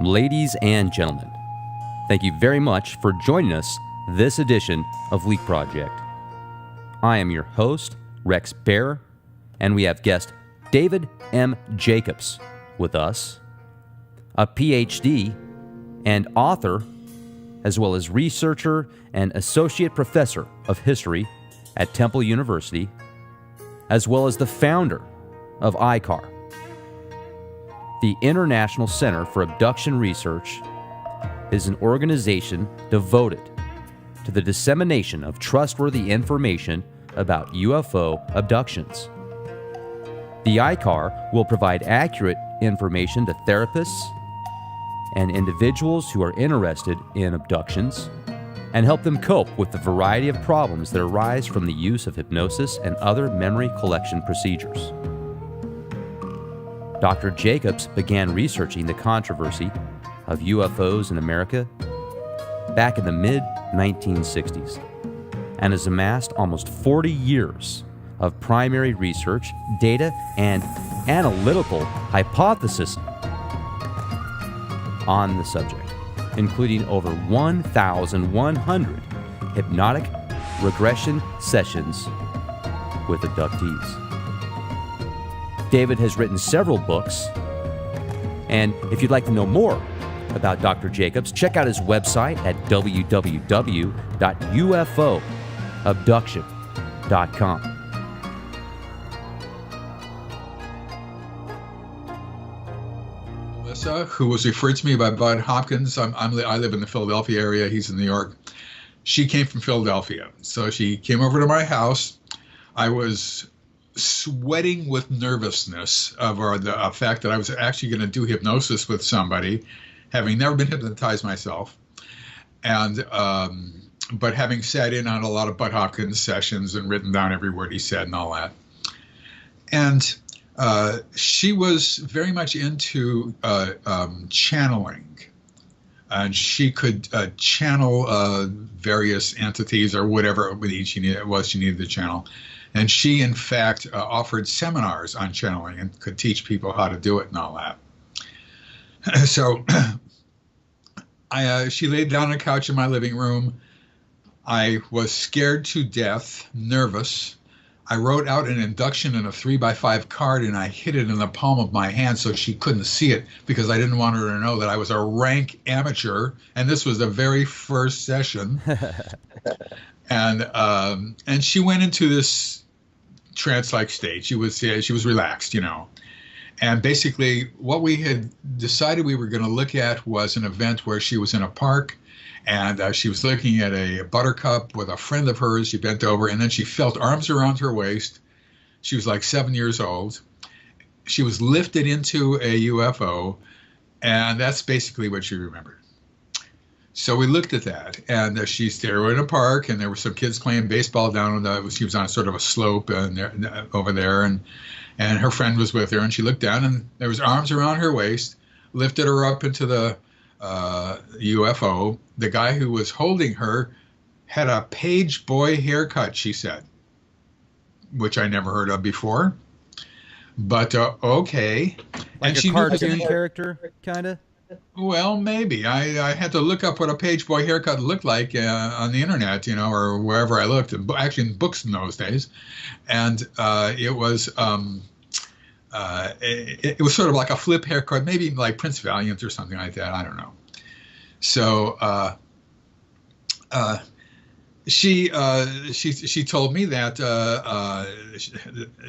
Ladies and gentlemen, thank you very much for joining us this edition of Leak Project. I am your host, Rex Bear, and we have guest David M. Jacobs with us, a PhD and author, as well as researcher and associate professor of history at Temple University, as well as the founder of ICAR, the International Center for Abduction Research is an organization devoted to the dissemination of trustworthy information about UFO abductions. The ICAR will provide accurate information to therapists and individuals who are interested in abductions and help them cope with the variety of problems that arise from the use of hypnosis and other memory collection procedures. Dr. Jacobs began researching the controversy of UFOs in America back in the mid-1960s and has amassed almost 40 years of primary research, data, and analytical hypothesis on the subject, including over 1,100 hypnotic regression sessions with abductees. David has written several books, and if you'd like to know more about Dr. Jacobs, check out his website at www.ufoabduction.com. Melissa, who was referred to me by Bud Hopkins, I live in the Philadelphia area, he's in New York. She came from Philadelphia, so she came over to my house. I was sweating with nervousness over the fact that I was actually going to do hypnosis with somebody, having never been hypnotized myself, and but having sat in on a lot of Bud Hopkins sessions and written down every word he said and all that. And she was very much into channeling, and she could channel various entities or whatever she needed to channel. And she, in fact, offered seminars on channeling and could teach people how to do it and all that. So she laid down on a couch in my living room. I was scared to death, nervous. I wrote out an induction in a 3x5 card, and I hid it in the palm of my hand so she couldn't see it, because I didn't want her to know that I was a rank amateur, and this was the very first session. And she went into this trance-like state. She was relaxed, And basically, what we had decided we were going to look at was an event where she was in a park, and she was looking at a buttercup with a friend of hers. She bent over, and then she felt arms around her waist. She was like 7 years old. She was lifted into a UFO, and that's basically what she remembered. So we looked at that, and they were in a park, and there were some kids playing baseball down on she was on sort of a slope over there, and her friend was with her, and she looked down, and there was arms around her waist, lifted her up into the UFO. The guy who was holding her had a page boy haircut, she said, which I never heard of before, but okay. Like and a she cartoon character, kind of? Well, maybe. I had to look up what a page boy haircut looked like on the internet, or wherever I looked, actually in books in those days. And it was it was sort of like a flip haircut, maybe like Prince Valiant or something like that. I don't know. So she told me that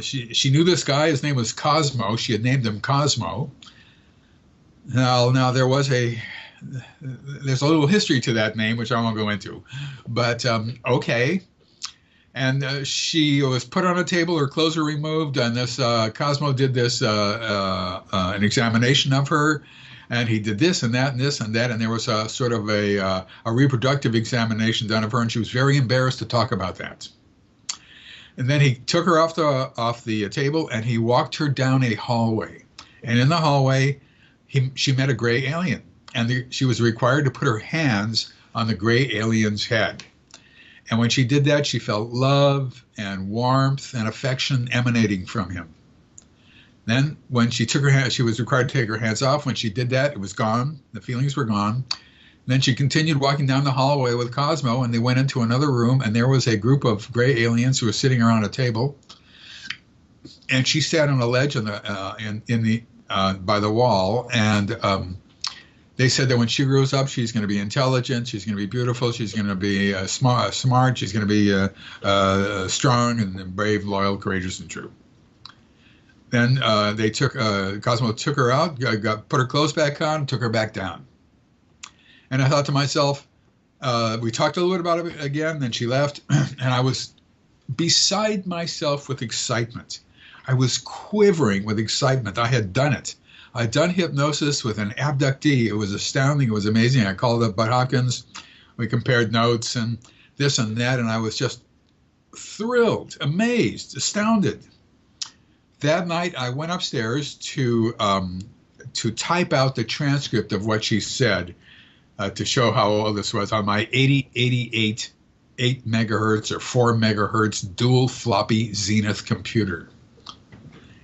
she knew this guy. His name was Cosmo. She had named him Cosmo. Now there's a little history to that name, which I won't go into, but okay. And she was put on a table, her clothes were removed, and this Cosmo did this an examination of her, and he did this and that and this and that, and there was a sort of a reproductive examination done of her, and she was very embarrassed to talk about that. And then he took her off the table, and he walked her down a hallway, and in the hallway, she met a gray alien, and she was required to put her hands on the gray alien's head. And when she did that, she felt love and warmth and affection emanating from him. Then when she took her hand, she was required to take her hands off. When she did that, it was gone. The feelings were gone. Then she continued walking down the hallway with Cosmo, and they went into another room, and there was a group of gray aliens who were sitting around a table. And she sat on a ledge on the by the wall, and they said that when she grows up, she's going to be intelligent, she's going to be beautiful, she's going to be smart, she's going to be strong and brave, loyal, courageous, and true. Then Cosmo took her out, put her clothes back on, took her back down. And I thought to myself, we talked a little bit about it again, then she left, and I was beside myself with excitement. I was quivering with excitement. I had done it. I'd done hypnosis with an abductee. It was astounding. It was amazing. I called up Bud Hopkins. We compared notes and this and that, and I was just thrilled, amazed, astounded. That night, I went upstairs to type out the transcript of what she said to show how old this was on my 8088 8 megahertz or 4 megahertz dual floppy Zenith computer.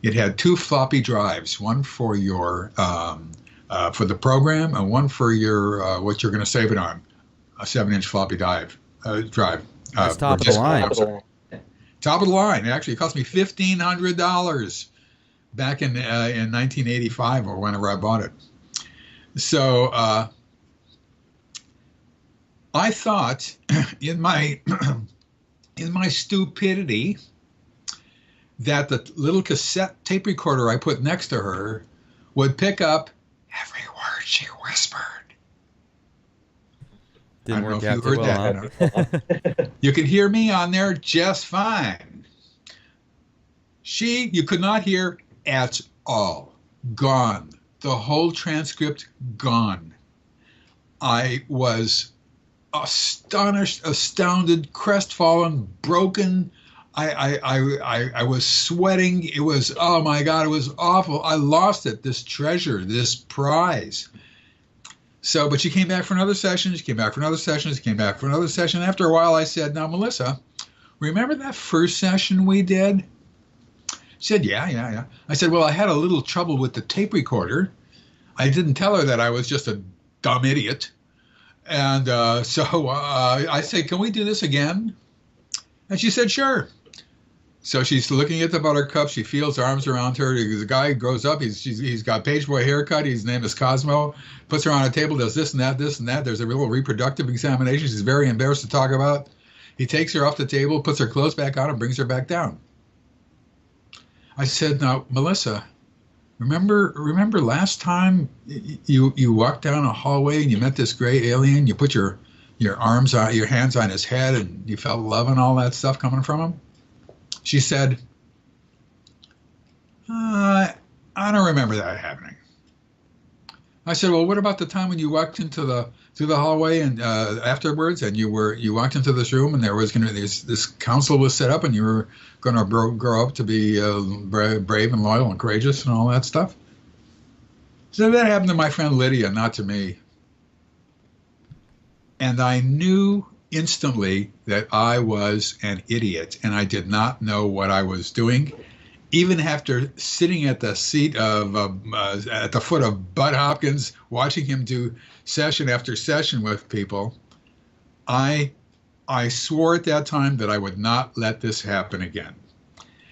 It had 2 floppy drives, one for your for the program and one for your what you're going to save it on, a 7-inch floppy drive. That's top of the line. Top of the line. It actually cost me $1,500 back in 1985 or whenever I bought it. So I thought in my stupidity that the little cassette tape recorder I put next to her would pick up every word she whispered. Didn't work out too well, huh? You could hear me on there just fine. You could not hear at all. Gone. The whole transcript gone. I was astonished, astounded, crestfallen, broken. I was sweating. It was, oh my God, it was awful. I lost it, this treasure, this prize. So, but she came back for another session. She came back for another session. She came back for another session. After a while, I said, now, Melissa, remember that first session we did? She said, yeah. I said, well, I had a little trouble with the tape recorder. I didn't tell her that I was just a dumb idiot. And so I said, can we do this again? And she said, sure. So she's looking at the buttercup. She feels arms around her. The guy grows up. He's got page boy haircut. His name is Cosmo. Puts her on a table, does this and that, this and that. There's a little reproductive examination she's very embarrassed to talk about. He takes her off the table, puts her clothes back on, and brings her back down. I said, now, Melissa, remember last time you walked down a hallway and you met this gray alien? You put your hands on his head and you felt love and all that stuff coming from him? She said, I don't remember that happening. I said, well, what about the time when you walked through the hallway and afterwards, and you walked into this room and there was going to be this council was set up and you were going to grow up to be brave and loyal and courageous and all that stuff? So that happened to my friend Lydia, not to me. And I knew instantly that I was an idiot and I did not know what I was doing. Even after sitting at the seat of at the foot of Bud Hopkins, watching him do session after session with people, I swore at that time that I would not let this happen again.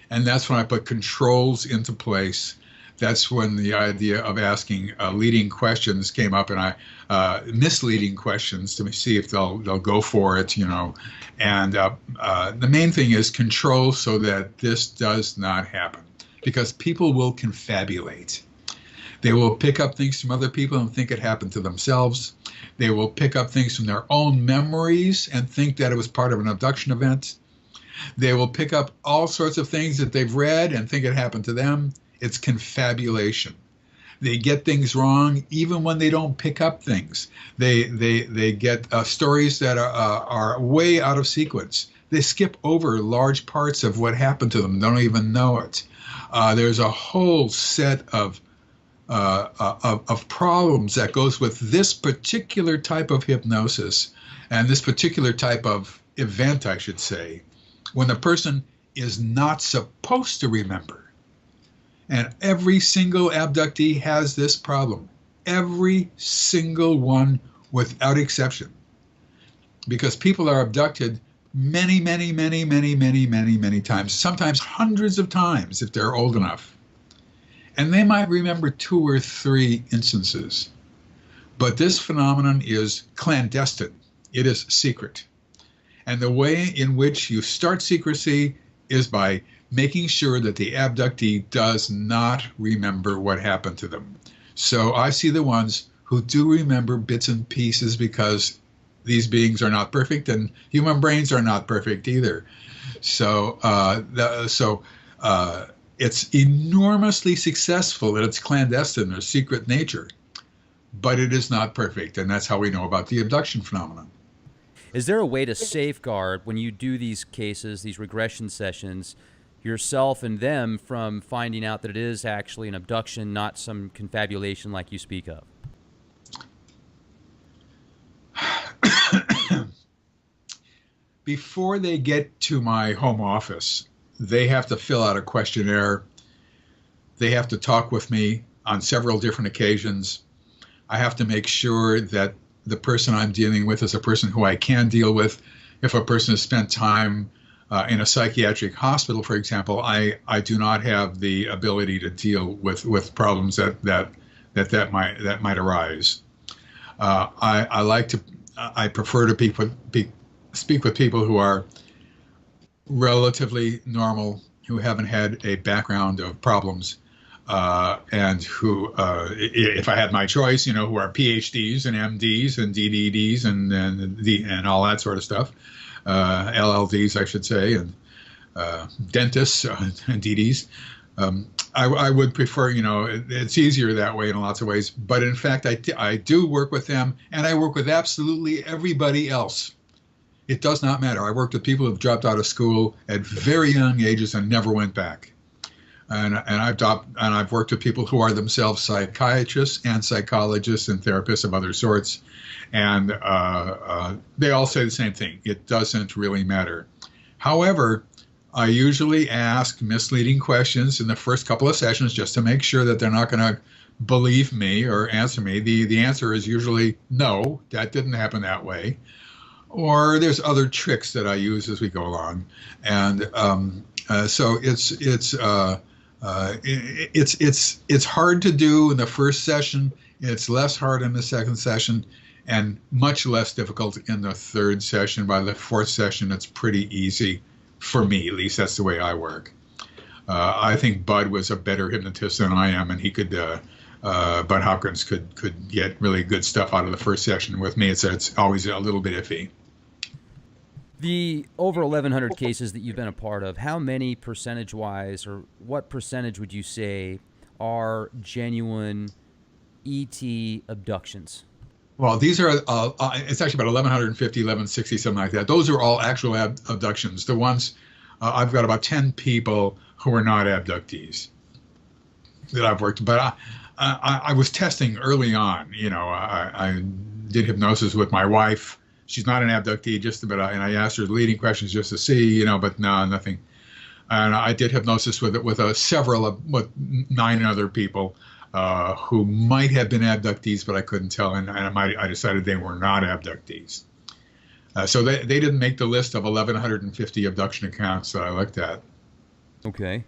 And that's when I put controls into place. That's when the idea of asking leading questions came up, and I misleading questions to see if they'll go for it, you know. And the main thing is control so that this does not happen, because people will confabulate. They will pick up things from other people and think it happened to themselves. They will pick up things from their own memories and think that it was part of an abduction event. They will pick up all sorts of things that they've read and think it happened to them. It's confabulation. They get things wrong even when they don't pick up things. They get stories that are way out of sequence. They skip over large parts of what happened to them, don't even know it. There's a whole set of problems that goes with this particular type of hypnosis and this particular type of event, I should say, when the person is not supposed to remember. And every single abductee has this problem. Every single one without exception. Because people are abducted many, many, many, many, many, many, many times, sometimes hundreds of times if they're old enough. And they might remember 2 or 3 instances. But this phenomenon is clandestine. It is secret. And the way in which you start secrecy is by making sure that the abductee does not remember what happened to them. So I see the ones who do remember bits and pieces because these beings are not perfect and human brains are not perfect either. So, it's enormously successful in its clandestine or secret nature, but it is not perfect. And that's how we know about the abduction phenomenon. Is there a way to safeguard when you do these cases, these regression sessions, yourself and them from finding out that it is actually an abduction, not some confabulation like you speak of? Before they get to my home office, they have to fill out a questionnaire. They have to talk with me on several different occasions. I have to make sure that the person I'm dealing with is a person who I can deal with. If a person has spent time in a psychiatric hospital, for example, I do not have the ability to deal with problems that might arise. I prefer to speak with people who are relatively normal, who haven't had a background of problems, and who, if I had my choice, who are PhDs and MDs and DDDs and all that sort of stuff, LLDs, I should say, and dentists and DDs. I would prefer, it's easier that way in lots of ways. But in fact, I do work with them, and I work with absolutely everybody else. It does not matter. I worked with people who've dropped out of school at very young ages and never went back. And I've worked with people who are themselves psychiatrists and psychologists and therapists of other sorts. And they all say the same thing. It doesn't really matter. However, I usually ask misleading questions in the first couple of sessions just to make sure that they're not going to believe me or answer me. The answer is usually no, that didn't happen that way. Or there's other tricks that I use as we go along. And so it's hard to do in the first session. It's less hard in the second session, and much less difficult in the third session. By the fourth session, it's pretty easy for me. At least that's the way I work. I think Bud was a better hypnotist than I am, and he could. Bud Hopkins could get really good stuff out of the first session. With me, it's always a little bit iffy. The over 1,100 cases that you've been a part of, how many percentage-wise, or what percentage would you say are genuine ET abductions? Well, these are, it's actually about 1,150, 1,160, something like that. Those are all actual abductions. The ones, I've got about 10 people who are not abductees that I've worked. But I was testing early on. I did hypnosis with my wife. She's not an abductee, just about, and I asked her leading questions just to see, but no, nothing. And I did hypnosis with 9 other people who might have been abductees, but I couldn't tell, and I decided they were not abductees. So they didn't make the list of 1,150 abduction accounts that I looked at. Okay.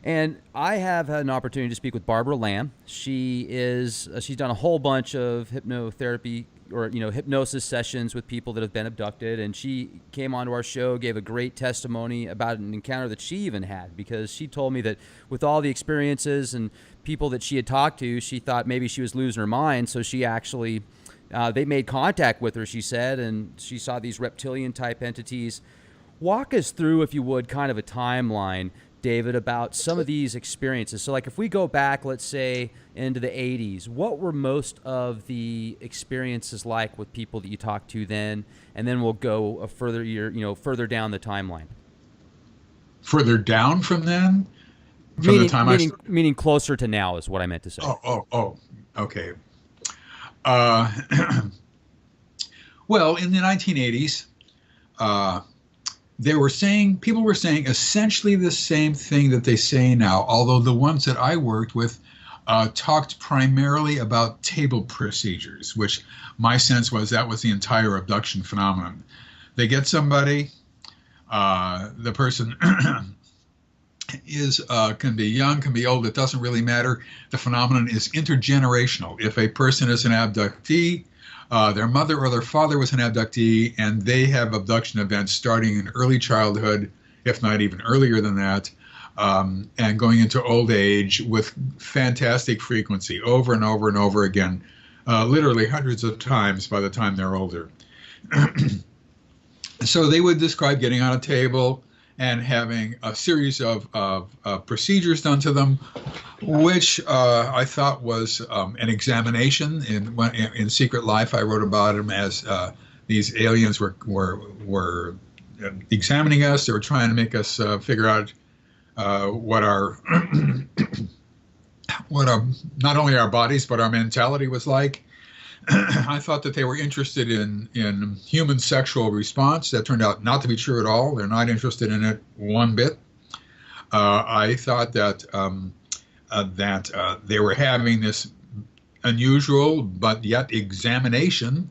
And I have had an opportunity to speak with Barbara Lamb. She's done a whole bunch of hypnotherapy or hypnosis sessions with people that have been abducted, and she came onto our show, gave a great testimony about an encounter that she even had, because she told me that with all the experiences and people that she had talked to, she thought maybe she was losing her mind. So she actually they made contact with her, she said, and she saw these reptilian type entities. Walk us through, if you would, kind of a timeline, David, about some of these experiences. So like if we go back, let's say into the 80s, what were most of the experiences like with people that you talked to then? And then we'll go further down the timeline. Further down from then? Meaning closer to now is what I meant to say. Oh, okay. Well, in the 1980s, people were saying essentially the same thing that they say now, although the ones that I worked with talked primarily about table procedures, which my sense was that was the entire abduction phenomenon. They get somebody, the person can be young, can be old, it doesn't really matter. The phenomenon is intergenerational. If a person is an abductee, their mother or their father was an abductee, and they have abduction events starting in early childhood, if not even earlier than that, and going into old age with fantastic frequency over and over and over again, literally hundreds of times by the time they're older. So they would describe getting on a table and having a series of procedures done to them, which I thought was an examination. In Secret Life, I wrote about them as these aliens were examining us. They were trying to make us figure out what our not only our bodies but our mentality was like. I thought that they were interested in human sexual response. That turned out not to be true at all. They're not interested in it one bit. I thought that they were having this unusual but yet examination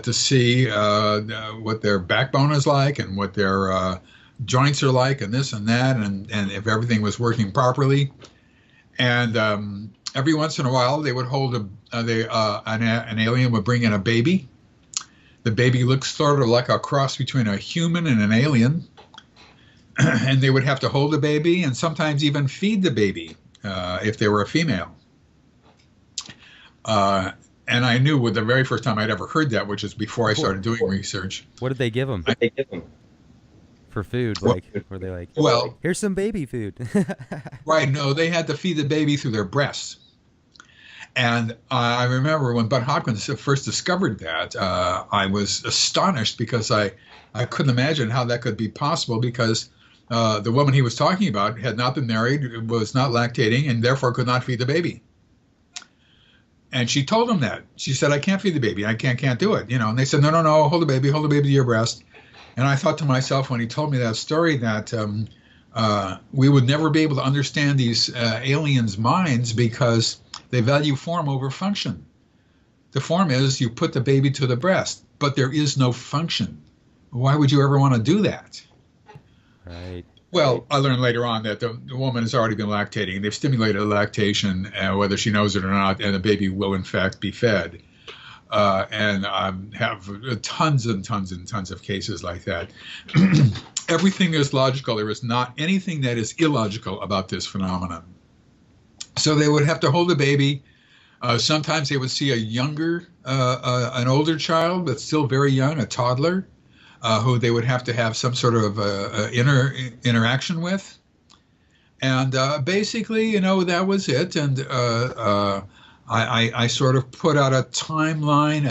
to see what their backbone is like and what their joints are like and this and that, and if everything was working properly. And every once in a while, they would hold an alien would bring in a baby. The baby looks sort of like a cross between a human and an alien. And they would have to hold the baby and sometimes even feed the baby if they were a female. And I knew with the very first time I'd ever heard that, which is before I started doing research. What did they give them? For food? Like, were they like, well, here's some baby food? Right. No, they had to feed the baby through their breasts. And I remember when Bud Hopkins first discovered that, I was astonished because I couldn't imagine how that could be possible, because the woman he was talking about had not been married, was not lactating, and therefore could not feed the baby. And she told him that. She said, I can't feed the baby. I can't do it. And they said, no, hold the baby to your breast. And I thought to myself when he told me that story that we would never be able to understand these aliens' minds because they value form over function. The form is you put the baby to the breast, but there is no function. Why would you ever want to do that? Right. Well, I learned later on that the woman has already been lactating. They've stimulated lactation, whether she knows it or not, and the baby will in fact be fed. And I have tons and tons and tons of cases like that. Everything is logical. There is not anything that is illogical about this phenomenon. So they would have to hold a baby. Sometimes they would see an older child, but still very young, a toddler, who they would have to have some sort of interaction with. And basically, that was it. And I sort of put out a timeline,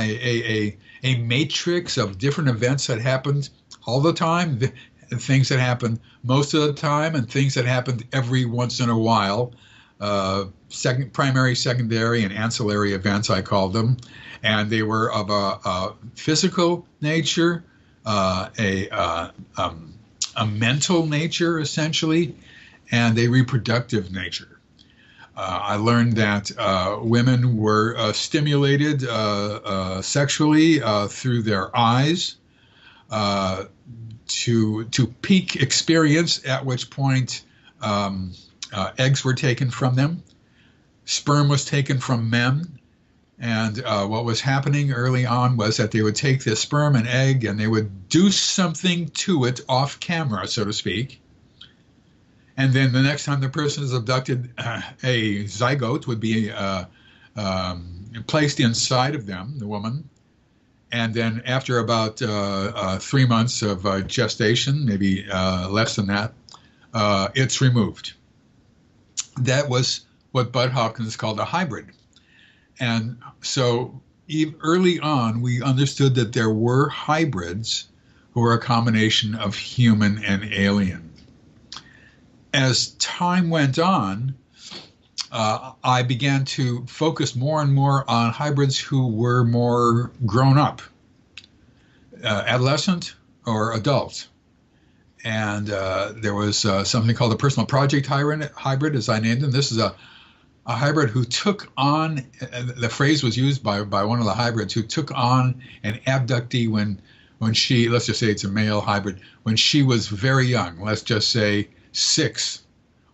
a matrix of different events that happened all the time, things that happened most of the time, and things that happened every once in a while. Primary, secondary, and ancillary events, I called them. And they were of a physical nature, a mental nature, essentially, and a reproductive nature. I learned that women were stimulated sexually through their eyes to peak experience, at which point eggs were taken from them, sperm was taken from men, and what was happening early on was that they would take the sperm and egg and they would do something to it off camera, so to speak. And then the next time the person is abducted, a zygote would be placed inside of them, the woman. And then after about 3 months of gestation, maybe less than that, it's removed. That was what Bud Hopkins called a hybrid. And so early on, we understood that there were hybrids who were a combination of human and alien. As time went on, I began to focus more and more on hybrids who were more grown up, adolescent or adult. And there was something called a personal project hybrid, as I named him. This is a hybrid who took on, the phrase was used by one of the hybrids, who took on an abductee when she, let's just say it's a male hybrid, when she was very young, let's just say 6,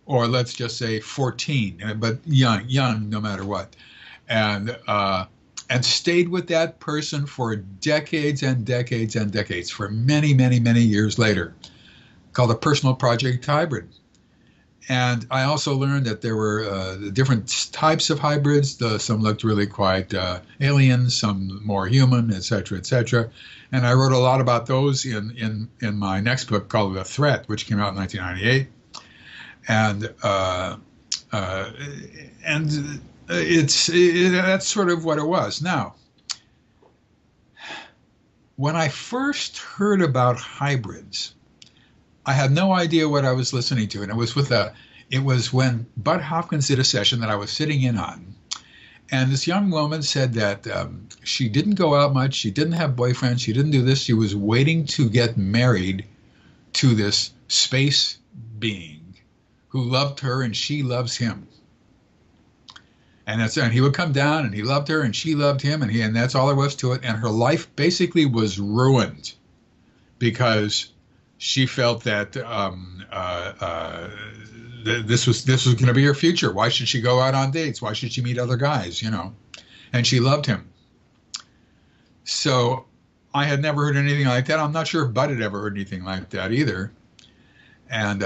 or let's just say 14, but young no matter what. And stayed with that person for decades and decades and decades, for many, many, many years later, called a personal project hybrid. And I also learned that there were different types of hybrids. Some looked really quite alien, some more human, et cetera, et cetera. And I wrote a lot about those in my next book called The Threat, which came out in 1998. And that's sort of what it was. Now, when I first heard about hybrids, I had no idea what I was listening to, and it was when Bud Hopkins did a session that I was sitting in on, and this young woman said that she didn't go out much, she didn't have boyfriends, she didn't do this, she was waiting to get married to this space being who loved her and she loves him. And he would come down and he loved her and she loved him, and that's all there was to it. And her life basically was ruined because she felt that this was going to be her future. Why should she go out on dates? Why should she meet other guys? And she loved him. So I had never heard anything like that. I'm not sure if Bud had ever heard anything like that either. And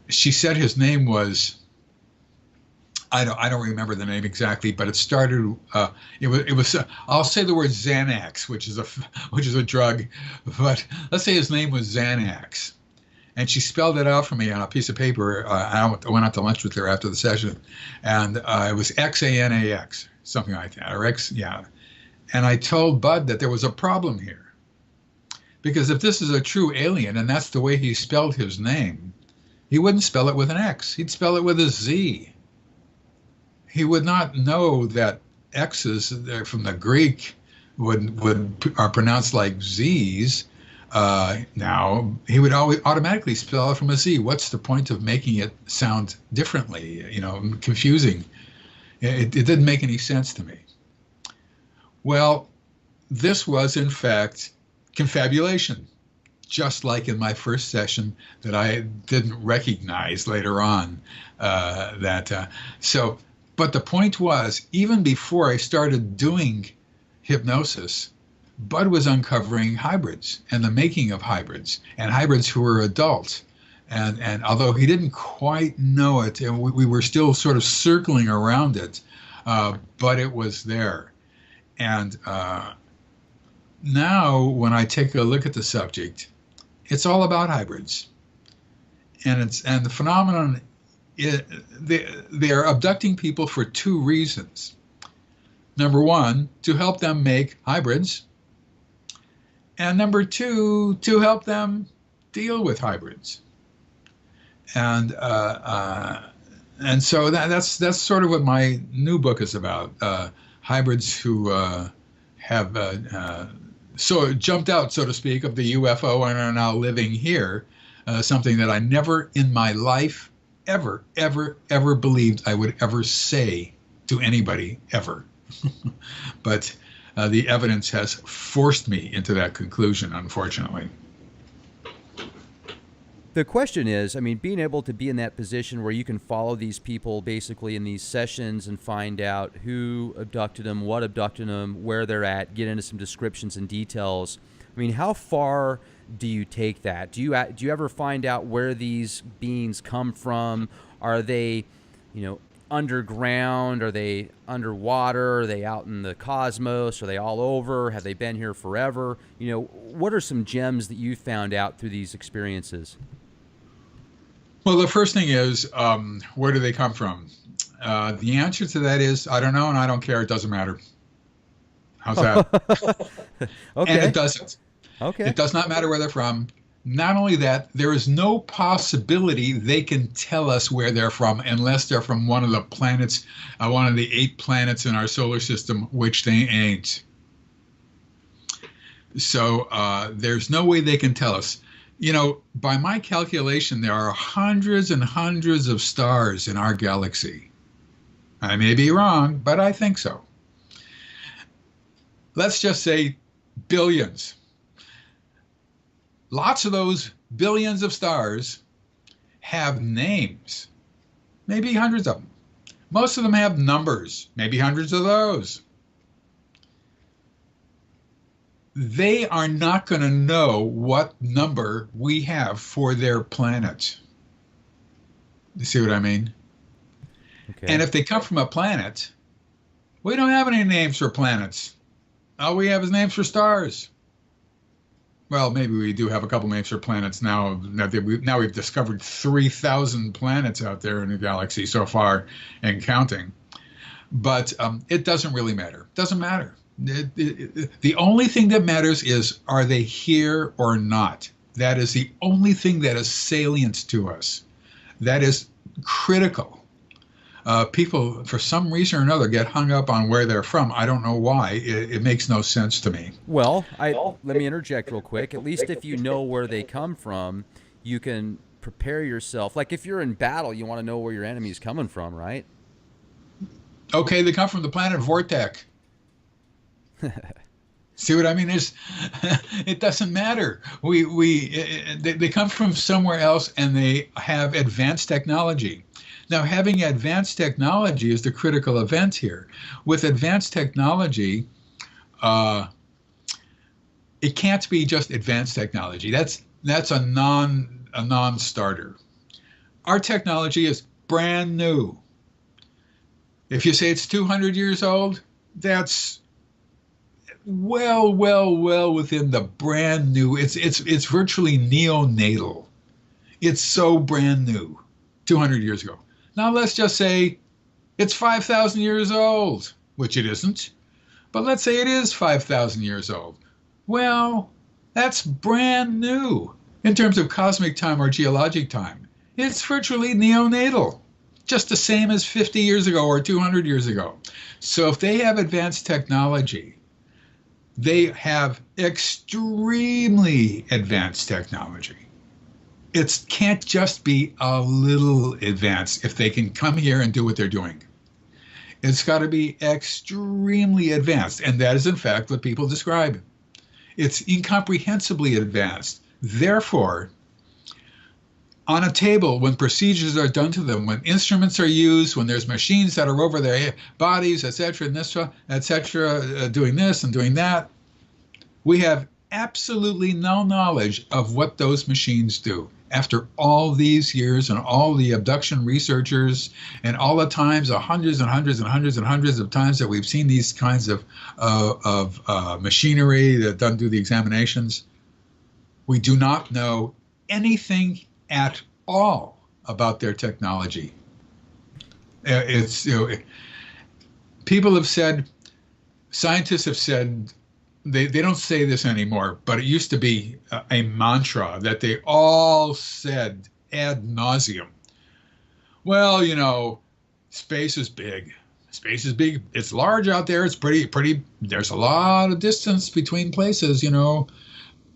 she said his name was, I don't remember the name exactly, but it started. It was. I'll say the word Xanax, which is a drug, but let's say his name was Xanax, and she spelled it out for me on a piece of paper. I went out to lunch with her after the session, and it was Xanax, something like that, or X, yeah. And I told Bud that there was a problem here, because if this is a true alien and that's the way he spelled his name, he wouldn't spell it with an X. He'd spell it with a Z. He would not know that X's from the Greek are pronounced like Z's. Now he would always automatically spell it from a Z. What's the point of making it sound differently? Confusing. It didn't make any sense to me. Well, this was in fact confabulation, just like in my first session that I didn't recognize later on. But the point was, even before I started doing hypnosis, Bud was uncovering hybrids and the making of hybrids, and hybrids who were adult. And although he didn't quite know it, and we were still sort of circling around it, but it was there. And now when I take a look at the subject, it's all about hybrids. And the phenomenon, they are abducting people for 2 reasons. Number 1, to help them make hybrids. And number 2, to help them deal with hybrids. And so that's sort of what my new book is about. Hybrids who have so jumped out, so to speak, of the UFO and are now living here. Something that I never in my life ever believed I would ever say to anybody ever. But the evidence has forced me into that conclusion, unfortunately. The question is, being able to be in that position where you can follow these people basically in these sessions and find out who abducted them, what abducted them, where they're at, get into some descriptions and details. How far do you take that? Do you ever find out where these beings come from? Are they, underground? Are they underwater? Are they out in the cosmos? Are they all over? Have they been here forever? What are some gems that you found out through these experiences? Well, the first thing is, where do they come from? The answer to that is, I don't know and I don't care. It doesn't matter. How's that? Okay. And it doesn't. Okay. It does not matter where they're from. Not only that, there is no possibility they can tell us where they're from unless they're from one of the planets, one of the 8 planets in our solar system, which they ain't. So there's no way they can tell us. By my calculation, there are hundreds and hundreds of stars in our galaxy. I may be wrong, but I think so. Let's just say billions. Lots of those billions of stars have names, maybe hundreds of them. Most of them have numbers, maybe hundreds of those. They are not going to know what number we have for their planet. You see what I mean? Okay. And if they come from a planet, we don't have any names for planets. All we have is names for stars. Well, maybe we do have a couple names for planets now. Now we've discovered 3,000 planets out there in the galaxy so far and counting. But it doesn't really matter. It doesn't matter. The only thing that matters is, are they here or not? That is the only thing that is salient to us. That is critical. People, for some reason or another, get hung up on where they're from. I don't know why. It makes no sense to me. Well, let me interject real quick. At least if you know where they come from, you can prepare yourself. Like if you're in battle, you want to know where your enemy's coming from, right? Okay, they come from the planet Vortex. See what I mean? It doesn't matter. They come from somewhere else, and they have advanced technology. Now, having advanced technology is the critical event here. With advanced technology, it can't be just advanced technology. That's a non-starter. Our technology is brand new. If you say it's 200 years old, that's well within the brand new. It's virtually neonatal. It's so brand new, 200 years ago. Now let's just say it's 5,000 years old, which it isn't, but let's say it is 5,000 years old. Well, that's brand new in terms of cosmic time or geologic time. It's virtually neonatal, just the same as 50 years ago or 200 years ago. So if they have advanced technology, they have extremely advanced technology. It can't just be a little advanced if they can come here and do what they're doing. It's got to be extremely advanced, and that is in fact what people describe. It's incomprehensibly advanced. Therefore, on a table, when procedures are done to them, when instruments are used, when there's machines that are over their bodies, etc., doing this and doing that, we have absolutely no knowledge of what those machines do. After all these years and all the abduction researchers and all the times, hundreds and hundreds and hundreds and hundreds of times that we've seen these kinds of machinery that doesn't do the examinations, we do not know anything at all about their technology. People have said, scientists have said, they don't say this anymore, but it used to be a mantra that they all said ad nauseum. Well, space is big. Space is big. It's large out there. It's pretty. There's a lot of distance between places,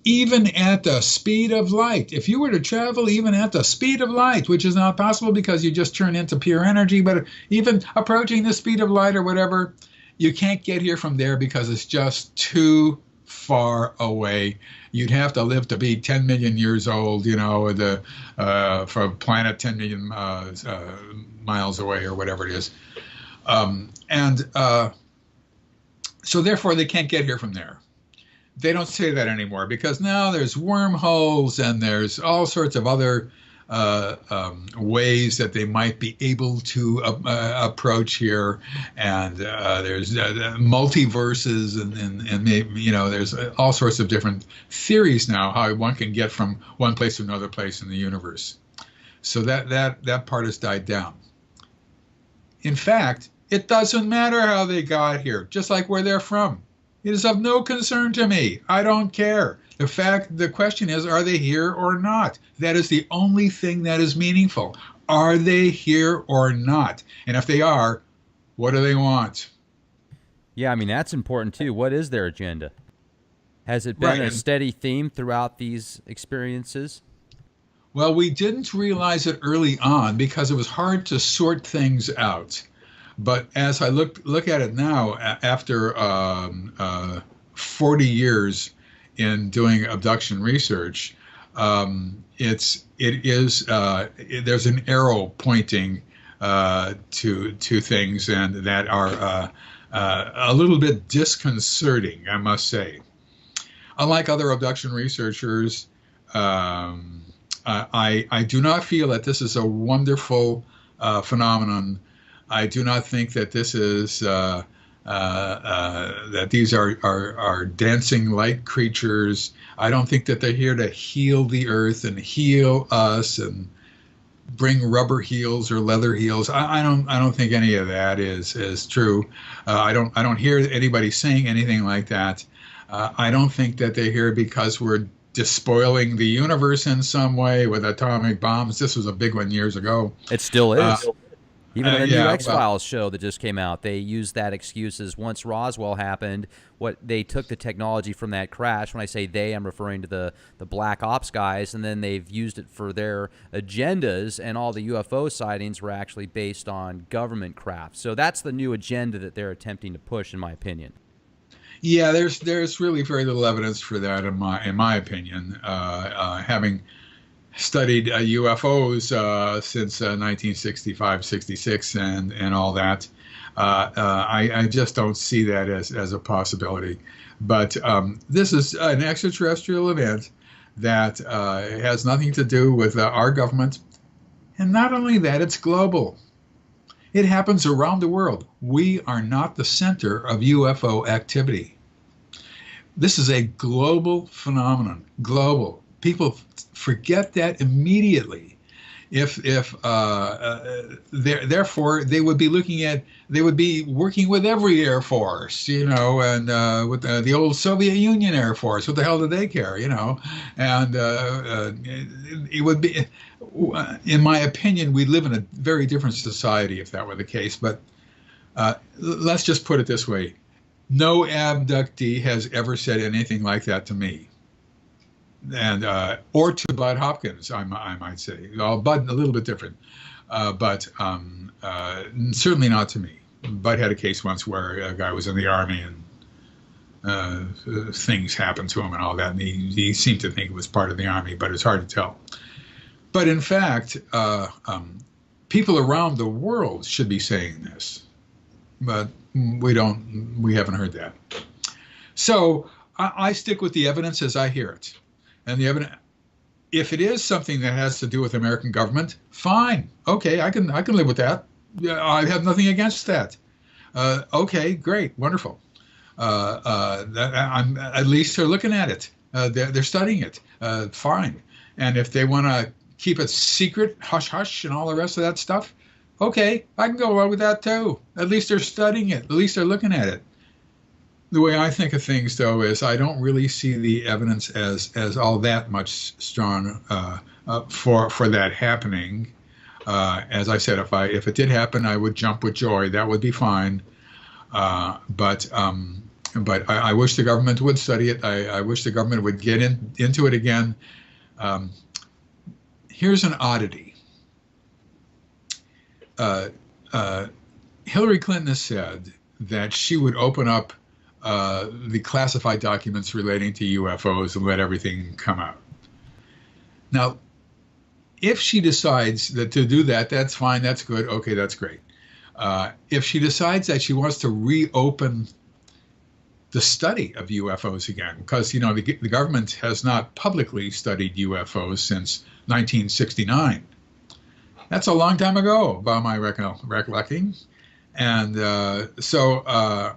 even at the speed of light. If you were to travel even at the speed of light, which is not possible because you just turn into pure energy, but even approaching the speed of light or whatever, you can't get here from there because it's just too far away. You'd have to live to be 10 million years old, for a planet 10 million miles away or whatever it is. So therefore they can't get here from there. They don't say that anymore because now there's wormholes and there's all sorts of other ways that they might be able to approach here, and there's multiverses and maybe, there's all sorts of different theories now how one can get from one place to another place in the universe. So that part has died down. In fact, it doesn't matter how they got here, just like where they're from. It is of no concern to me. I don't care. The question is, are they here or not? That is the only thing that is meaningful. Are they here or not? And if they are, what do they want? Yeah, I mean, that's important too. What is their agenda? Has it been a steady theme throughout these experiences? Well, we didn't realize it early on because it was hard to sort things out. But as I look at it now, after 40 years in doing abduction research, there's an arrow pointing to things and that are a little bit disconcerting, I must say. Unlike other abduction researchers, I do not feel that this is a wonderful phenomenon. I do not think that this is that these are dancing light creatures. I don't think that they're here to heal the earth and heal us and bring rubber heels or leather heels. I don't think any of that is true. I don't hear anybody saying anything like that. I don't think that they're here because we're despoiling the universe in some way with atomic bombs. This was a big one years ago. It still is. Even in the new X-Files show that just came out, they used that excuse as once Roswell happened, they took the technology from that crash. When I say they, I'm referring to the Black Ops guys, and then they've used it for their agendas, and all the UFO sightings were actually based on government craft. So that's the new agenda that they're attempting to push, in my opinion. Yeah, there's really very little evidence for that in my opinion. Having studied UFOs since 1965, 66, and all that, I just don't see that as a possibility. But this is an extraterrestrial event that has nothing to do with our government, and not only that, it's global. It happens around the world. We are not the center of UFO activity. This is a global phenomenon. Global. People forget that immediately. Therefore, they would be working with every Air Force, and with the old Soviet Union Air Force. What the hell do they care, And it would be, in my opinion, we live in a very different society if that were the case. But let's just put it this way. No abductee has ever said anything like that to me. And or to Bud Hopkins, I might say. Well, Bud a little bit different, but certainly not to me. Bud had a case once where a guy was in the Army and things happened to him and all that, and he seemed to think it was part of the Army, but it's hard to tell. But in fact, people around the world should be saying this, but we haven't heard that. So I stick with the evidence as I hear it. And the evidence, if it is something that has to do with the American government, fine. Okay, I can live with that. I have nothing against that. Okay, great, wonderful. At least they're looking at it. They're studying it. Fine. And if they want to keep it secret, hush hush, and all the rest of that stuff, okay, I can go along with that too. At least they're studying it. At least they're looking at it. The way I think of things, though, is I don't really see the evidence as all that much strong for that happening. As I said, if it did happen, I would jump with joy. That would be fine. But I wish the government would study it. I wish the government would get into it again. Here's an oddity. Hillary Clinton has said that she would open up the classified documents relating to UFOs and let everything come out. Now, if she decides that to do that, that's fine, that's good, okay, that's great. If she decides that she wants to reopen the study of UFOs again, because the government has not publicly studied UFOs since 1969. That's a long time ago, by my recollecting. And so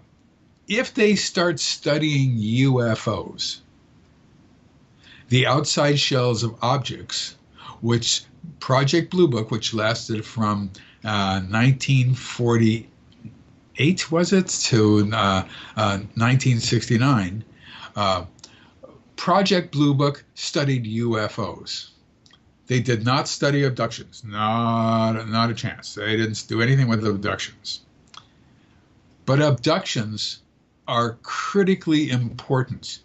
if they start studying UFOs, the outside shells of objects, which Project Blue Book, which lasted from 1948, was it, to 1969, Project Blue Book studied UFOs. They did not study abductions, not a chance. They didn't do anything with abductions. But abductions are critically important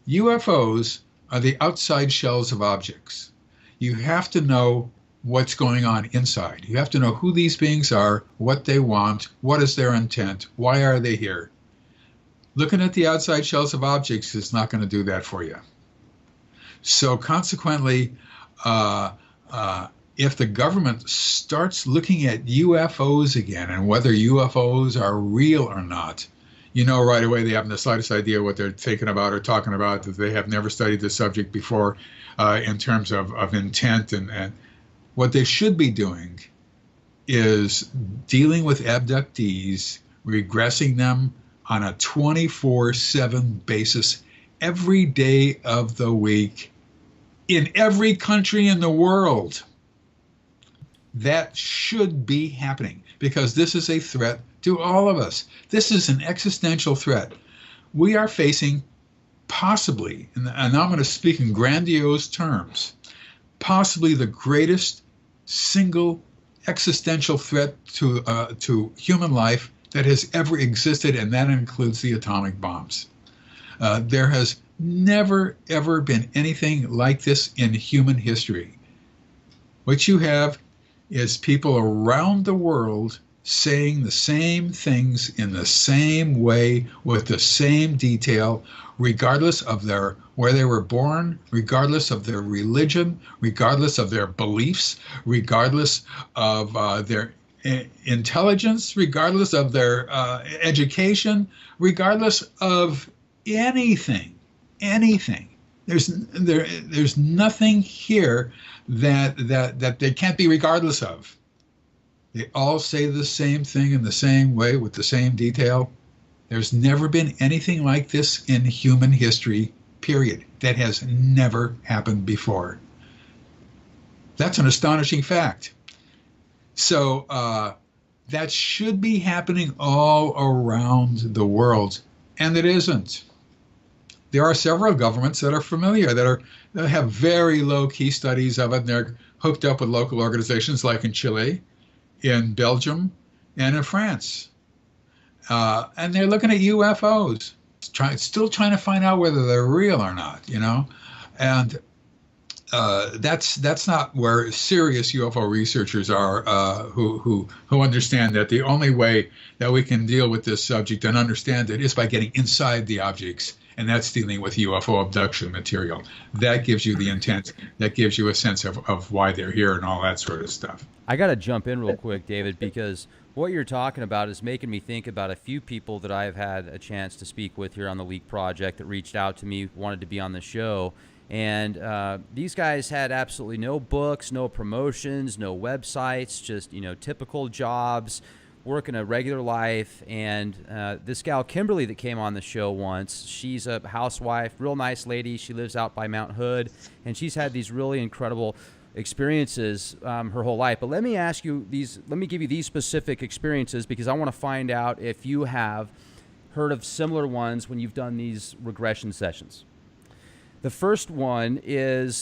UFOs are the outside shells of objects. You have to know what's going on inside. You have to know who these beings are, what they want, what is their intent, why are they here. Looking at the outside shells of objects is not going to do that for you. So consequently, if the government starts looking at UFOs again and whether UFOs are real or not, you know right away they haven't the slightest idea what they're thinking about or talking about, that they have never studied the subject before in terms of intent. And what they should be doing is dealing with abductees, regressing them on a 24/7 basis every day of the week in every country in the world. That should be happening because this is a threat to all of us. This is an existential threat. We are facing possibly, and I'm going to speak in grandiose terms, possibly the greatest single existential threat to human life that has ever existed, and that includes the atomic bombs. There has never, ever been anything like this in human history. What you have is people around the world saying the same things in the same way with the same detail, regardless of where they were born, regardless of their religion, regardless of their beliefs, regardless of their intelligence, regardless of their education, regardless of anything. There's nothing here that they can't be regardless of. They all say the same thing in the same way with the same detail. There's never been anything like this in human history, period. That has never happened before. That's an astonishing fact. So that should be happening all around the world, and it isn't. There are several governments that are familiar, that have very low-key studies of it, and they're hooked up with local organizations like in Chile, in Belgium, and in France. And they're looking at UFOs, still trying to find out whether they're real or not, you know? And that's not where serious UFO researchers are, who understand that the only way that we can deal with this subject and understand it is by getting inside the objects, and that's dealing with UFO abduction material. That gives you the intent, that gives you a sense of why they're here and all that sort of stuff. I got to jump in real quick, David, because what you're talking about is making me think about a few people that I've had a chance to speak with here on the Leak Project that reached out to me, wanted to be on the show. And these guys had absolutely no books, no promotions, no websites, just, typical jobs, working a regular life. And this gal, Kimberly, that came on the show once, she's a housewife, real nice lady. She lives out by Mount Hood, and she's had these really incredible experiences her whole life. But let me give you these specific experiences, because I want to find out if you have heard of similar ones when you've done these regression sessions. The first one is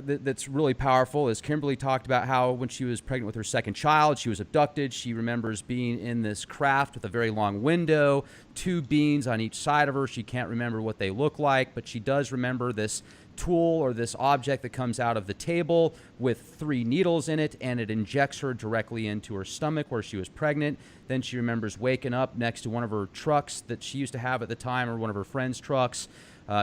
that's really powerful, is Kimberly talked about how when she was pregnant with her second child, she was abducted. She remembers being in this craft with a very long window, 2 beings on each side of her. She can't remember what they look like, but she does remember this tool or this object that comes out of the table with 3 needles in it, and it injects her directly into her stomach where she was pregnant. Then she remembers waking up next to one of her trucks that she used to have at the time, or one of her friend's trucks.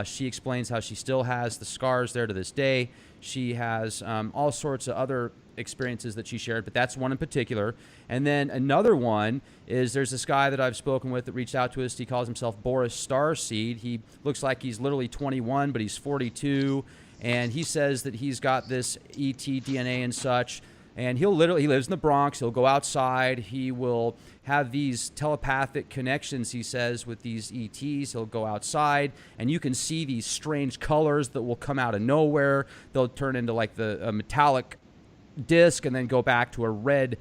She explains how she still has the scars there to this day. She has all sorts of other experiences that she shared, but that's one in particular. And then another one is, there's this guy that I've spoken with that reached out to us. He calls himself Boris Starseed. He looks like he's literally 21, but he's 42. And he says that he's got this ET DNA and such. And he lives in the Bronx. He'll go outside. He will have these telepathic connections, he says, with these ETs. He'll go outside, and you can see these strange colors that will come out of nowhere. They'll turn into like a metallic disc and then go back to a red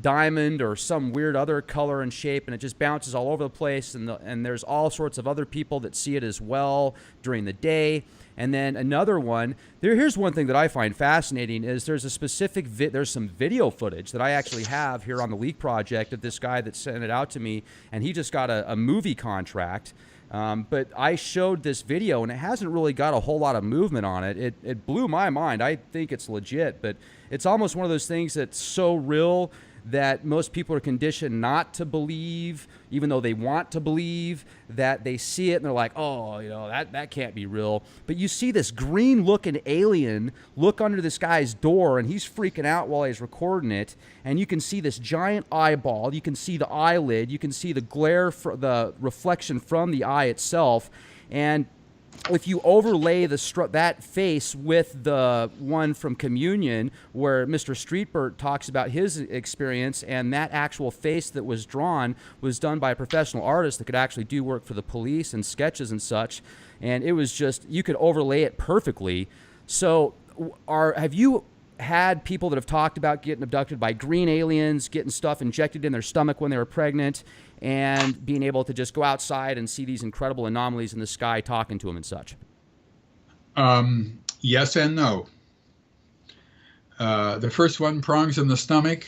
diamond or some weird other color and shape, and it just bounces all over the place. And there's all sorts of other people that see it as well during the day. And then another one, here's one thing that I find fascinating, is there's a specific, there's some video footage that I actually have here on the Leak Project of this guy that sent it out to me, and he just got a movie contract But I showed this video, and it hasn't really got a whole lot of movement on it. It blew my mind. I think it's legit, but it's almost one of those things that's so real that most people are conditioned not to believe, even though they want to believe, that they see it and they're like, oh, that can't be real. But you see this green-looking alien look under this guy's door, and he's freaking out while he's recording it, and you can see this giant eyeball, you can see the eyelid, you can see the glare, the reflection from the eye itself, and if you overlay that face with the one from Communion, where Mr. Streetbert talks about his experience, and that actual face that was drawn was done by a professional artist that could actually do work for the police and sketches and such, and it was just, you could overlay it perfectly. So have you had people that have talked about getting abducted by green aliens, getting stuff injected in their stomach when they were pregnant, and being able to just go outside and see these incredible anomalies in the sky, talking to them and such? Yes and no. The first one, prongs in the stomach.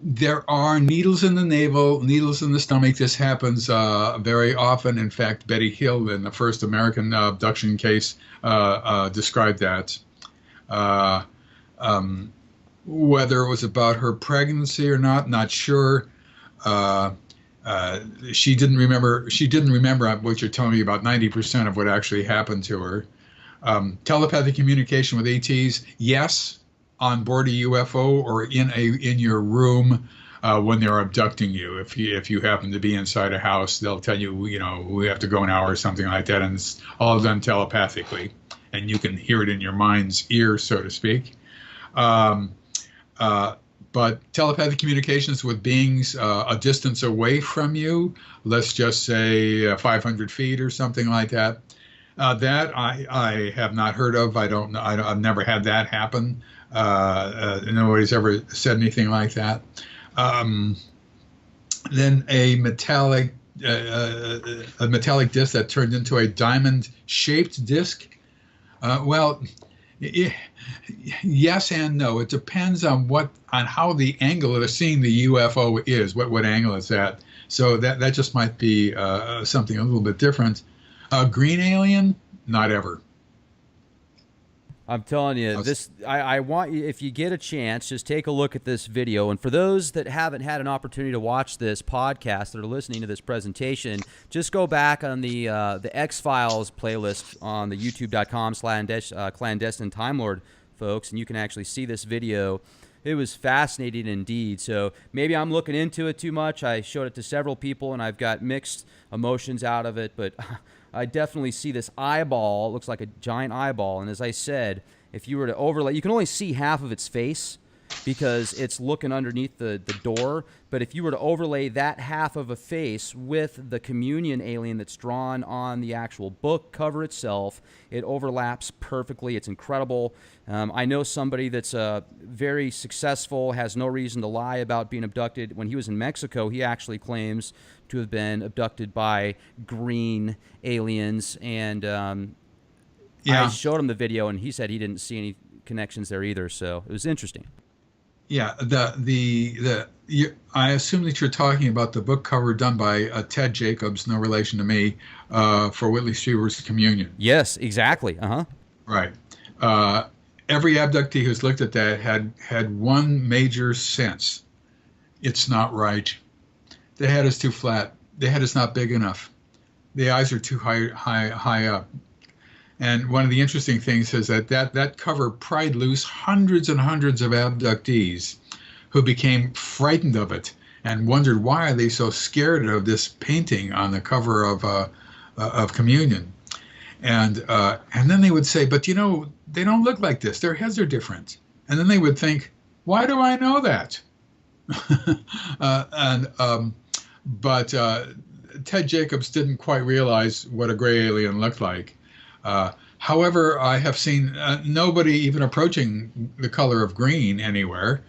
There are needles in the navel, needles in the stomach. This happens very often. In fact, Betty Hill, in the first American abduction case, described that. Whether it was about her pregnancy or not sure. She didn't remember what you're telling me about 90% of what actually happened to her. Telepathic communication with ETs, yes, on board a UFO or in your room when they're abducting you. If you happen to be inside a house, they'll tell you, we have to go now or something like that, and it's all done telepathically, and you can hear it in your mind's ear, so to speak. But telepathic communications with beings a distance away from you, let's just say 500 feet or something like that, that I have not heard of. I've never had that happen. Nobody's ever said anything like that. Then a metallic disc that turned into a diamond-shaped disc. Yes and no. It depends on how the angle of seeing the UFO is, what angle it's at. So that just might be something a little bit different. Green alien, not ever. I'm telling you, I want you, if you get a chance, just take a look at this video. And for those that haven't had an opportunity to watch this podcast, that are listening to this presentation, just go back on the X-Files playlist on the youtube.com/clandestine Time Lord, folks, and you can actually see this video. It was fascinating indeed. So maybe I'm looking into it too much. I showed it to several people, and I've got mixed emotions out of it, but I definitely see this eyeball. It looks like a giant eyeball. And as I said, if you were to overlay, you can only see half of its face because it's looking underneath the door. But if you were to overlay that half of a face with the Communion alien that's drawn on the actual book cover itself, it overlaps perfectly. It's incredible. I know somebody that's very successful, has no reason to lie about being abducted. When he was in Mexico, he actually claims to have been abducted by green aliens, and I showed him the video, and he said he didn't see any connections there either. So it was interesting. Yeah, I assume that you're talking about the book cover done by Ted Jacobs, no relation to me, for Whitley Strieber's Communion. Yes, exactly. Right. Every abductee who's looked at that had one major sense: it's not right. The head is too flat. The head is not big enough. The eyes are too high up. And one of the interesting things is that cover pried loose hundreds and hundreds of abductees who became frightened of it and wondered, why are they so scared of this painting on the cover of Communion? And then they would say, but they don't look like this. Their heads are different. And then they would think, why do I know that? But Ted Jacobs didn't quite realize what a gray alien looked like. However, I have seen nobody even approaching the color of green anywhere.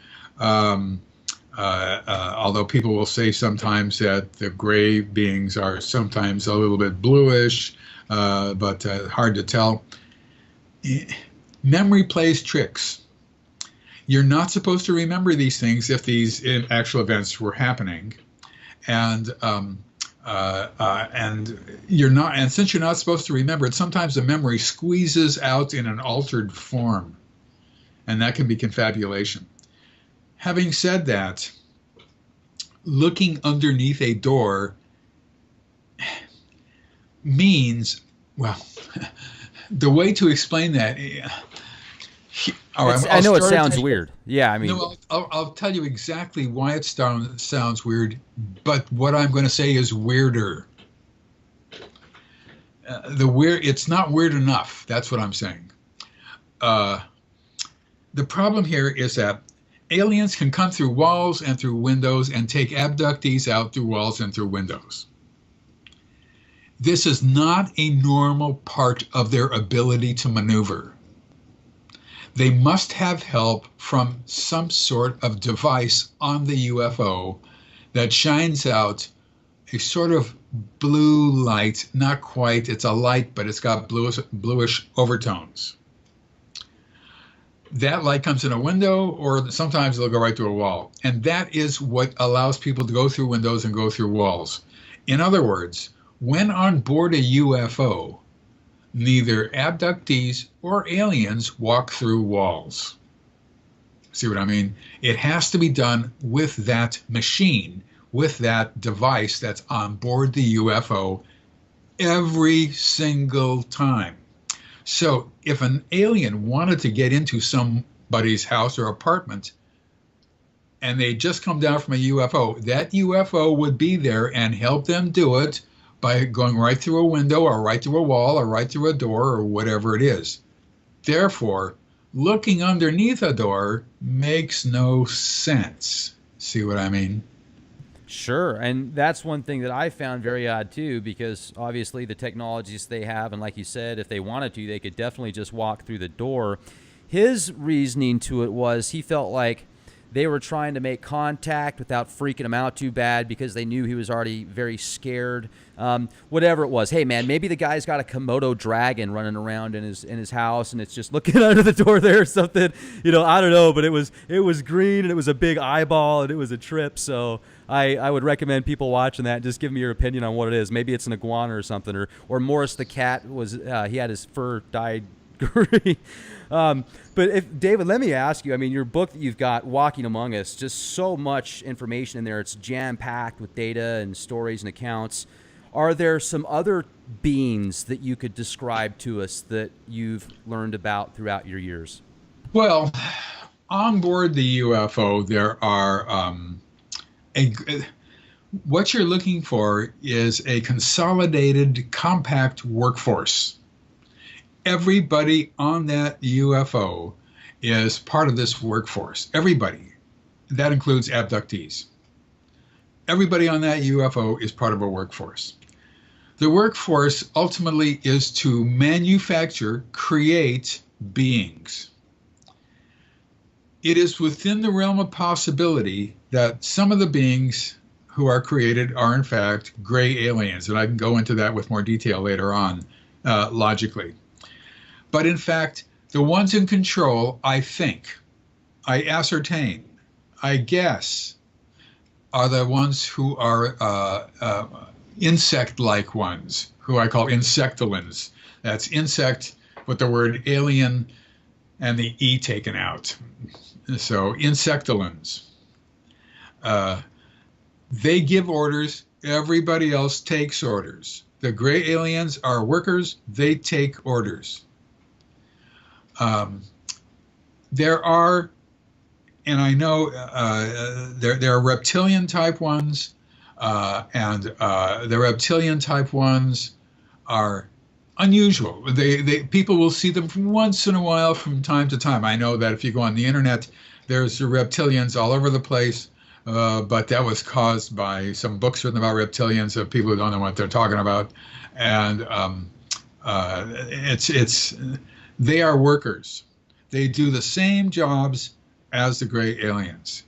Although people will say sometimes that the gray beings are sometimes a little bit bluish, but hard to tell. Memory plays tricks. You're not supposed to remember these things if these actual events were happening. And And you're not, and since you're not supposed to remember it, sometimes the memory squeezes out in an altered form, and that can be confabulation. Having said that, looking underneath a door means, well, the way to explain that. All right, I know it sounds weird. Yeah, I mean, no, I'll tell you exactly why it sounds weird, but what I'm going to say is weirder. It's not weird enough. That's what I'm saying. The problem here is that aliens can come through walls and through windows and take abductees out through walls and through windows. This is not a normal part of their ability to maneuver. They must have help from some sort of device on the UFO that shines out a sort of blue light. Not quite, it's a light, but it's got bluish overtones. That light comes in a window, or sometimes it'll go right through a wall. And that is what allows people to go through windows and go through walls. In other words, when on board a UFO, neither abductees or aliens walk through walls. See what I mean? It has to be done with that machine, with that device that's on board the UFO every single time. So if an alien wanted to get into somebody's house or apartment and they just come down from a UFO, that UFO would be there and help them do it by going right through a window or right through a wall or right through a door or whatever it is. Therefore, looking underneath a door makes no sense. See what I mean? sure. And that's one thing that I found very odd too, because obviously the technologies they have, and like you said, if they wanted to, they could definitely just walk through the door. His reasoning to it was he felt like they were trying to make contact without freaking him out too bad because they knew he was already very scared. Whatever it was. Hey, man, maybe the guy's got a Komodo dragon running around in his house, and it's just looking under the door there or something. I don't know, but it was green, and it was a big eyeball, and it was a trip. So I would recommend people watching that. Just give me your opinion on what it is. Maybe it's an iguana or something, or Morris the cat was he had his fur dyed green. But David, let me ask you, I mean, your book that you've got, Walking Among Us, just so much information in there. It's jam-packed with data and stories and accounts. Are there some other beings that you could describe to us that you've learned about throughout your years? Well, on board the UFO, there are what you're looking for is a consolidated, compact workforce. Everybody on that UFO is part of this workforce. Everybody. That includes abductees. Everybody on that UFO is part of a workforce. The workforce ultimately is to manufacture, create beings. It is within the realm of possibility that some of the beings who are created are in fact gray aliens, and I can go into that with more detail later on, logically. But in fact, the ones in control, I think, I ascertain, I guess, are the ones who are insect-like ones, who I call insectolins. That's insect with the word alien and the E taken out. So insectolins. They give orders. Everybody else takes orders. The gray aliens are workers. They take orders. There are, and I know there are reptilian type ones, and the reptilian type ones are unusual. People will see them from once in a while, from time to time. I know that if you go on the internet, there's reptilians all over the place, but that was caused by some books written about reptilians of people who don't know what they're talking about, and they are workers. They do the same jobs as the gray aliens.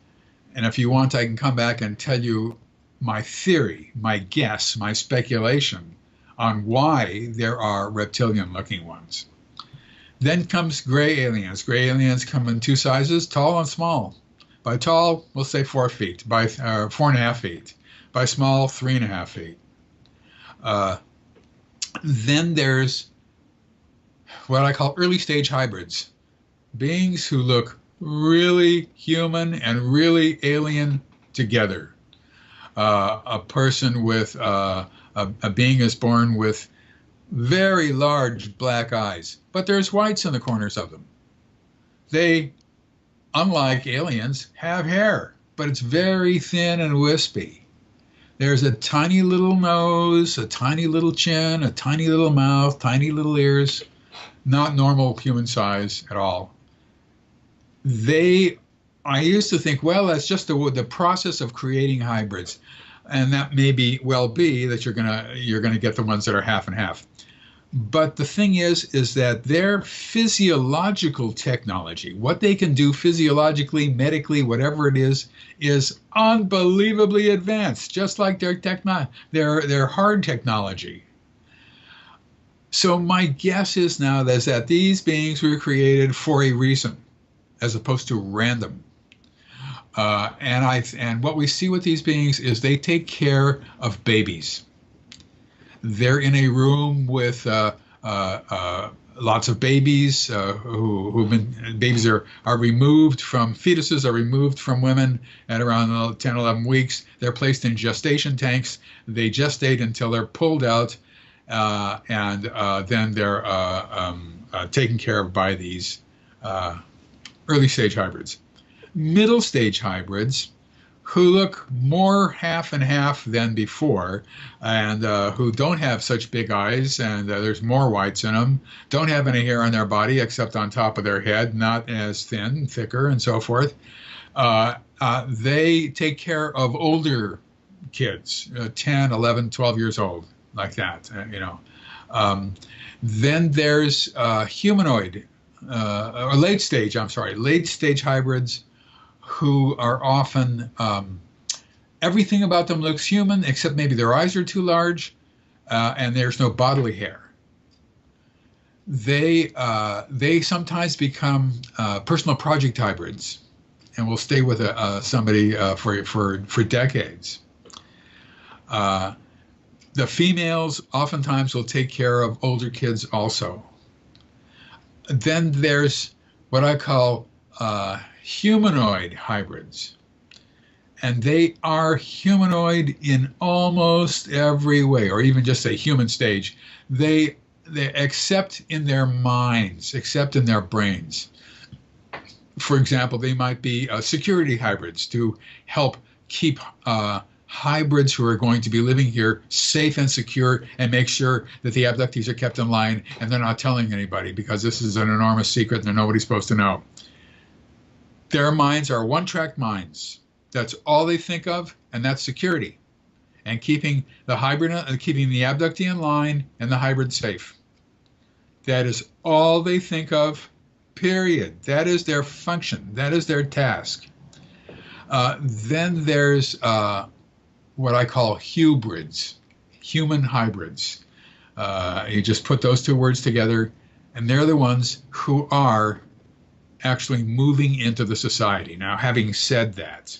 And if you want, I can come back and tell you my theory, my guess, my speculation on why there are reptilian-looking ones. Then comes gray aliens. Gray aliens come in two sizes, tall and small. By tall, we'll say 4 feet. By 4.5 feet. By small, 3.5 feet. Uh, then there's what I call early stage hybrids, beings who look really human and really alien together. A person with a being is born with very large black eyes, but there's whites in the corners of them. They, unlike aliens, have hair, but it's very thin and wispy. There's a tiny little nose, a tiny little chin, a tiny little mouth, tiny little ears, not normal human size at all. I used to think, well, that's just the process of creating hybrids, and that may well be that you're gonna get the ones that are half and half. But the thing is that their physiological technology, what they can do physiologically, medically, whatever it is unbelievably advanced, just like their hard technology. So my guess is now that these beings were created for a reason, as opposed to random. And what we see with these beings is they take care of babies. They're in a room with lots of babies babies are removed from fetuses, are removed from women at around 10, 11 weeks. They're placed in gestation tanks. They gestate until they're pulled out, and then they're taken care of by these early stage hybrids. Middle stage hybrids, who look more half and half than before, and who don't have such big eyes, and there's more whites in them, don't have any hair on their body except on top of their head, not as thin, thicker, and so forth. They take care of older kids, 10, 11, 12 years old, like that, Then there's humanoid, or late stage hybrids, who are often, everything about them looks human, except maybe their eyes are too large, and there's no bodily hair. They sometimes become personal project hybrids, and will stay with somebody for decades. The females oftentimes will take care of older kids also. Then there's what I call humanoid hybrids, and they are humanoid in almost every way, or even just a human stage. They except in their minds, except in their brains. For example, they might be security hybrids to help keep hybrids who are going to be living here safe and secure, and make sure that the abductees are kept in line and they're not telling anybody, because this is an enormous secret and nobody's supposed to know. Their minds are one-track minds. That's all they think of, and that's security, and keeping the abductee in line and the hybrid safe. That is all they think of, period. That is their function. That is their task. Then there's what I call hybrids, human hybrids. You just put those two words together, and they're the ones who are actually moving into the society. Now, having said that,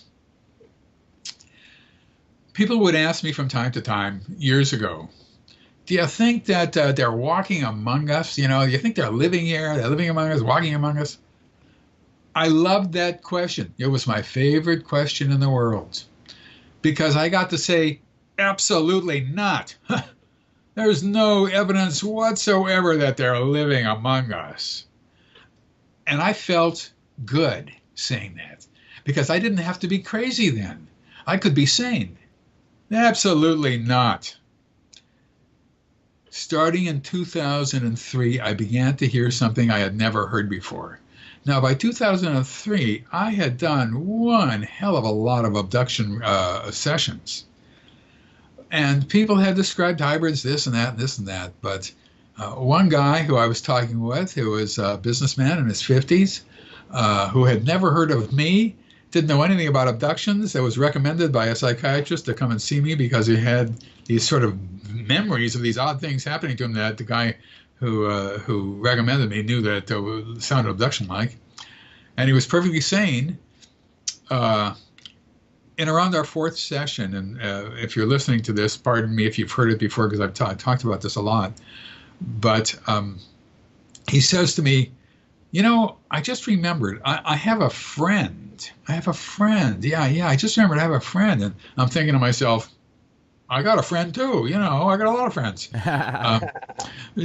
people would ask me from time to time, years ago, do you think that they're walking among us? Do you think they're living here? They're living among us, walking among us? I loved that question. It was my favorite question in the world, because I got to say, absolutely not. There's no evidence whatsoever that they're living among us. And I felt good saying that, because I didn't have to be crazy then. I could be sane. Absolutely not. Starting in 2003, I began to hear something I had never heard before. Now, by 2003, I had done one hell of a lot of abduction sessions. And people had described hybrids, this and that, and this and that. But one guy who I was talking with, who was a businessman in his 50s, who had never heard of me, didn't know anything about abductions, that was recommended by a psychiatrist to come and see me because he had these sort of memories of these odd things happening to him that the guy who recommended me knew that sounded abduction-like. And he was perfectly sane. in around our fourth session, and if you're listening to this, pardon me if you've heard it before because I've talked about this a lot, but he says to me, I just remembered, I have a friend. I have a friend. Yeah, I just remembered I have a friend. And I'm thinking to myself, I got a friend too. I got a lot of friends.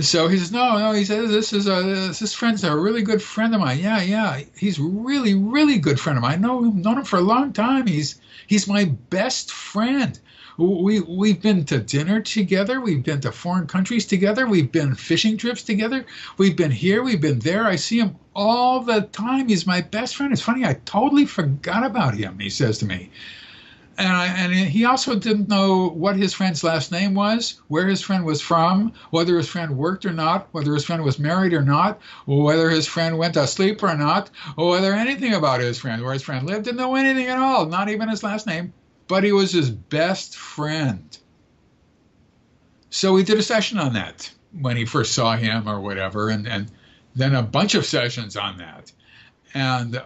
So he says, no, he says, this friend's a really good friend of mine. Yeah. He's really, really good friend of mine. Known him for a long time. He's my best friend. We've been to dinner together. We've been to foreign countries together. We've been fishing trips together. We've been here. We've been there. I see him all the time. He's my best friend. It's funny. I totally forgot about him, he says to me. And he also didn't know what his friend's last name was, where his friend was from, whether his friend worked or not, whether his friend was married or not, or whether his friend went to sleep or not, or whether anything about his friend, where his friend lived. Didn't know anything at all, not even his last name. But he was his best friend. So we did a session on that when he first saw him or whatever, and then a bunch of sessions on that. And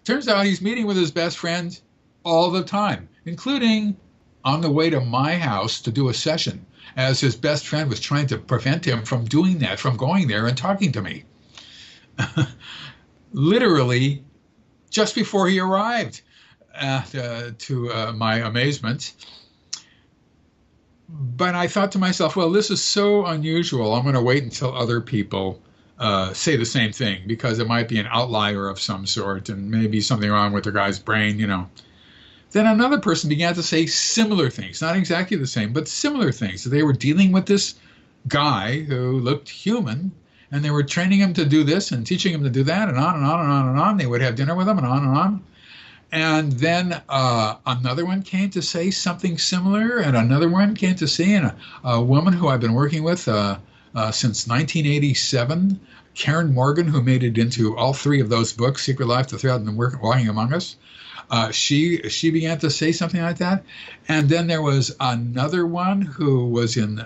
turns out he's meeting with his best friend all the time, including on the way to my house to do a session, as his best friend was trying to prevent him from doing that, from going there and talking to me. Literally, just before he arrived. To my amazement. But I thought to myself, well, this is so unusual. I'm going to wait until other people say the same thing, because it might be an outlier of some sort and maybe something wrong with the guy's brain, Then another person began to say similar things, not exactly the same, but similar things. So they were dealing with this guy who looked human, and they were training him to do this and teaching him to do that, and on and on and on and on. They would have dinner with him and on and on. And then another one came to say something similar, and another one came to see, and a woman who I've been working with since 1987, Karen Morgan, who made it into all three of those books, Secret Life, The Thread, and Walking Among Us. She began to say something like that. And then there was another one who was in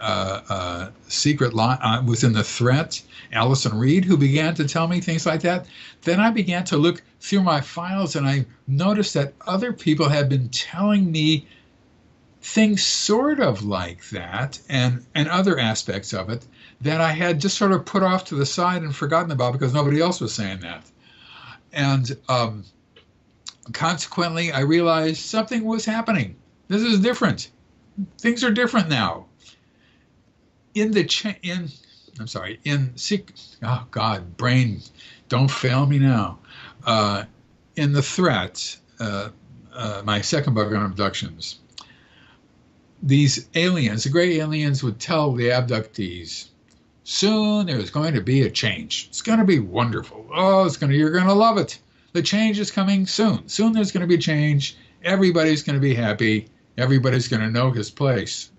Secret Life, was in The Threat, Allison Reed, who began to tell me things like that. Then I began to look through my files, and I noticed that other people had been telling me things sort of like that, and other aspects of it that I had just sort of put off to the side and forgotten about because nobody else was saying that. And consequently, I realized something was happening. This is different. Things are different now. Oh God, brain, don't fail me now. In The Threat, my second book on abductions, these aliens, the gray aliens, would tell the abductees, soon there's going to be a change. It's going to be wonderful. You're going to love it. The change is coming soon. Soon there's going to be a change. Everybody's going to be happy. Everybody's going to know his place.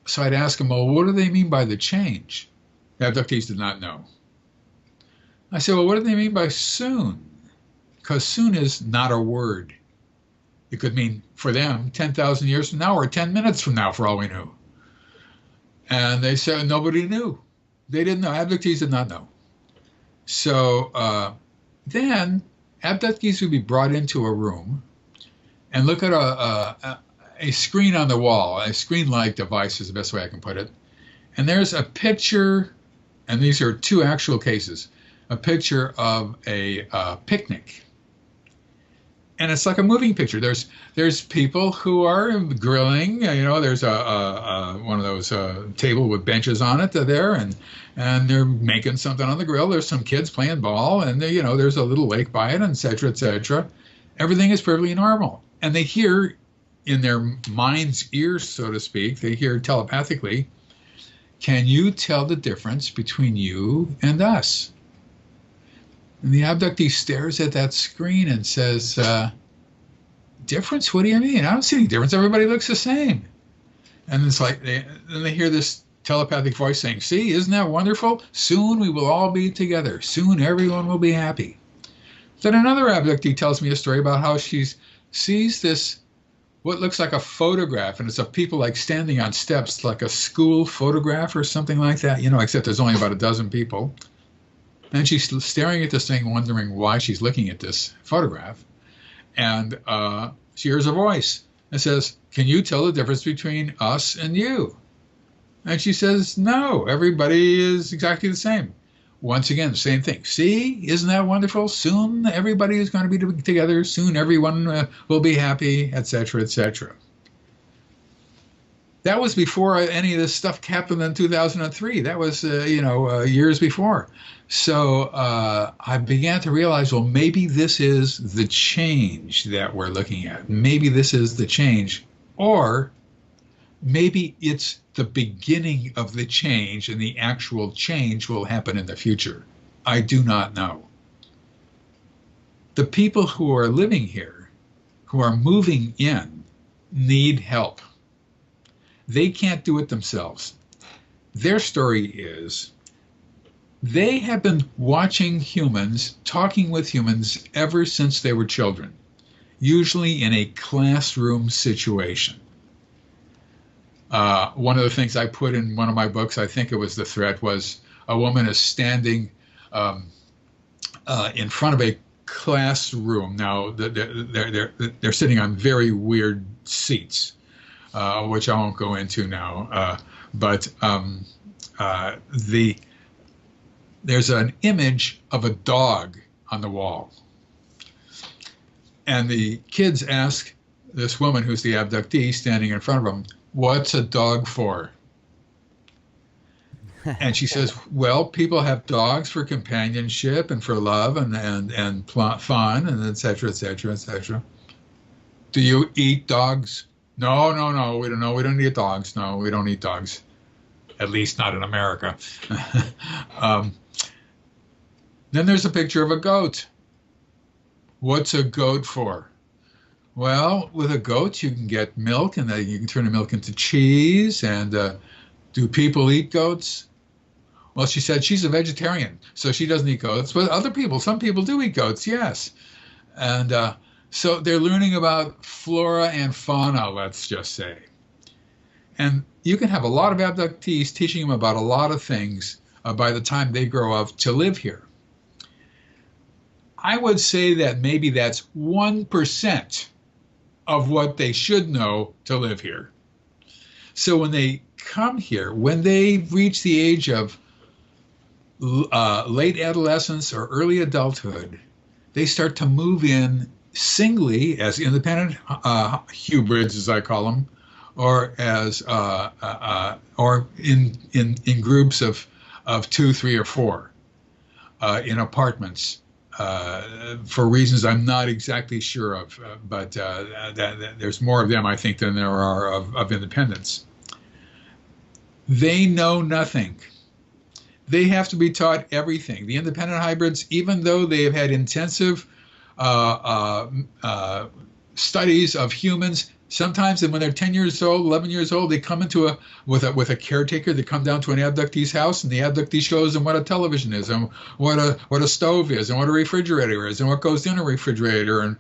So I'd ask them, well, what do they mean by the change? The abductees did not know. I said, well, what do they mean by soon? Because soon is not a word. It could mean, for them, 10,000 years from now or 10 minutes from now, for all we knew. And they said nobody knew. They didn't know. Abductees did not know. So then abductees would be brought into a room and look at a screen on the wall. A screen-like device is the best way I can put it. And there's a picture, and these are two actual cases, a picture of a picnic. And it's like a moving picture. There's people who are grilling. There's a one of those table with benches on it there, and they're making something on the grill. There's some kids playing ball, and there's a little lake by it, and et cetera, et cetera. Everything is perfectly normal, and they hear in their mind's ears, so to speak, they hear telepathically, "Can you tell the difference between you and us?" And the abductee stares at that screen and says, difference? What do you mean? I don't see any difference. Everybody looks the same. And it's like, then they hear this telepathic voice saying, see, isn't that wonderful? Soon we will all be together. Soon everyone will be happy. Then another abductee tells me a story about how she sees this, what looks like a photograph, and it's of people like standing on steps, like a school photograph or something like that, except there's only about a dozen people. And she's staring at this thing, wondering why she's looking at this photograph. And she hears a voice and says, "Can you tell the difference between us and you?" And she says, "No, everybody is exactly the same." Once again, same thing. See, isn't that wonderful? Soon everybody is going to be together. Soon everyone will be happy, etc., etc. That was before any of this stuff happened in 2003. That was, years before. So I began to realize, well, maybe this is the change that we're looking at. Maybe this is the change, or maybe it's the beginning of the change, and the actual change will happen in the future. I do not know. The people who are living here, who are moving in, need help. They can't do it themselves. Their story is they have been watching humans, talking with humans ever since they were children, usually in a classroom situation. One of the things I put in one of my books, I think it was the threat, was a woman is standing in front of a classroom. Now, they're sitting on very weird seats, which I won't go into now. But there's an image of a dog on the wall. And the kids ask this woman, who's the abductee, standing in front of them, "What's a dog for?" And she says, "Well, people have dogs for companionship and for love and fun and et cetera, et cetera, et cetera." "Do you eat dogs?" No, we don't know. We don't eat dogs. No, we don't eat dogs. At least not in America. Then there's a picture of a goat. "What's a goat for?" "Well, with a goat, you can get milk, and you can turn the milk into cheese. And do people eat goats?" Well, she said she's a vegetarian, so she doesn't eat goats. But some people do eat goats, yes. And so they're learning about flora and fauna, let's just say. And you can have a lot of abductees teaching them about a lot of things by the time they grow up to live here. I would say that maybe that's 1% of what they should know to live here. So when they come here, when they reach the age of late adolescence or early adulthood, they start to move in singly as independent hybrids, as I call them, or as or in groups of 2, 3, or 4 in apartments. For reasons I'm not exactly sure of, but there's more of them, I think, than there are of independents. They know nothing. They have to be taught everything. The independent hybrids, even though they have had intensive studies of humans, sometimes when they're 10 years old, 11 years old, they come into with a caretaker. They come down to an abductee's house, and the abductee shows them what a television is, and what a stove is, and what a refrigerator is, and what goes in a refrigerator, and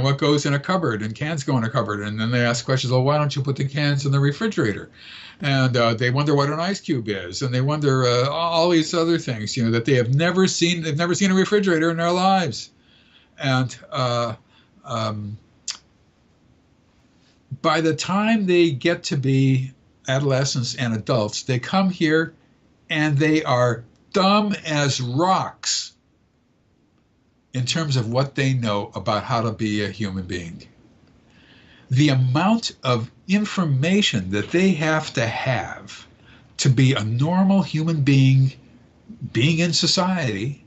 what goes in a cupboard, and cans go in a cupboard. And then they ask questions, well, why don't you put the cans in the refrigerator? And they wonder what an ice cube is, and they wonder all these other things, that they have never seen. They've never seen a refrigerator in their lives. And by the time they get to be adolescents and adults, they come here and they are dumb as rocks in terms of what they know about how to be a human being. The amount of information that they have to be a normal human being in society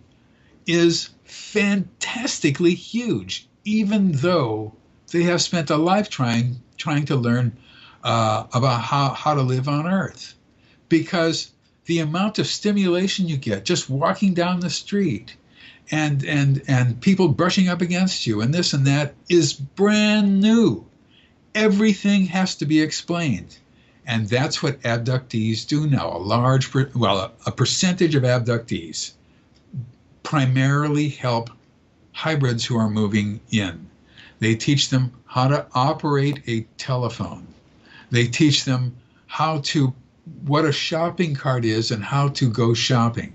is fantastically huge, even though they have spent a life trying to learn about how to live on Earth. Because the amount of stimulation you get just walking down the street and people brushing up against you and this and that is brand new. Everything has to be explained. And that's what abductees do now. A percentage of abductees primarily help hybrids who are moving in. They teach them how to operate a telephone. They teach them what a shopping cart is and how to go shopping.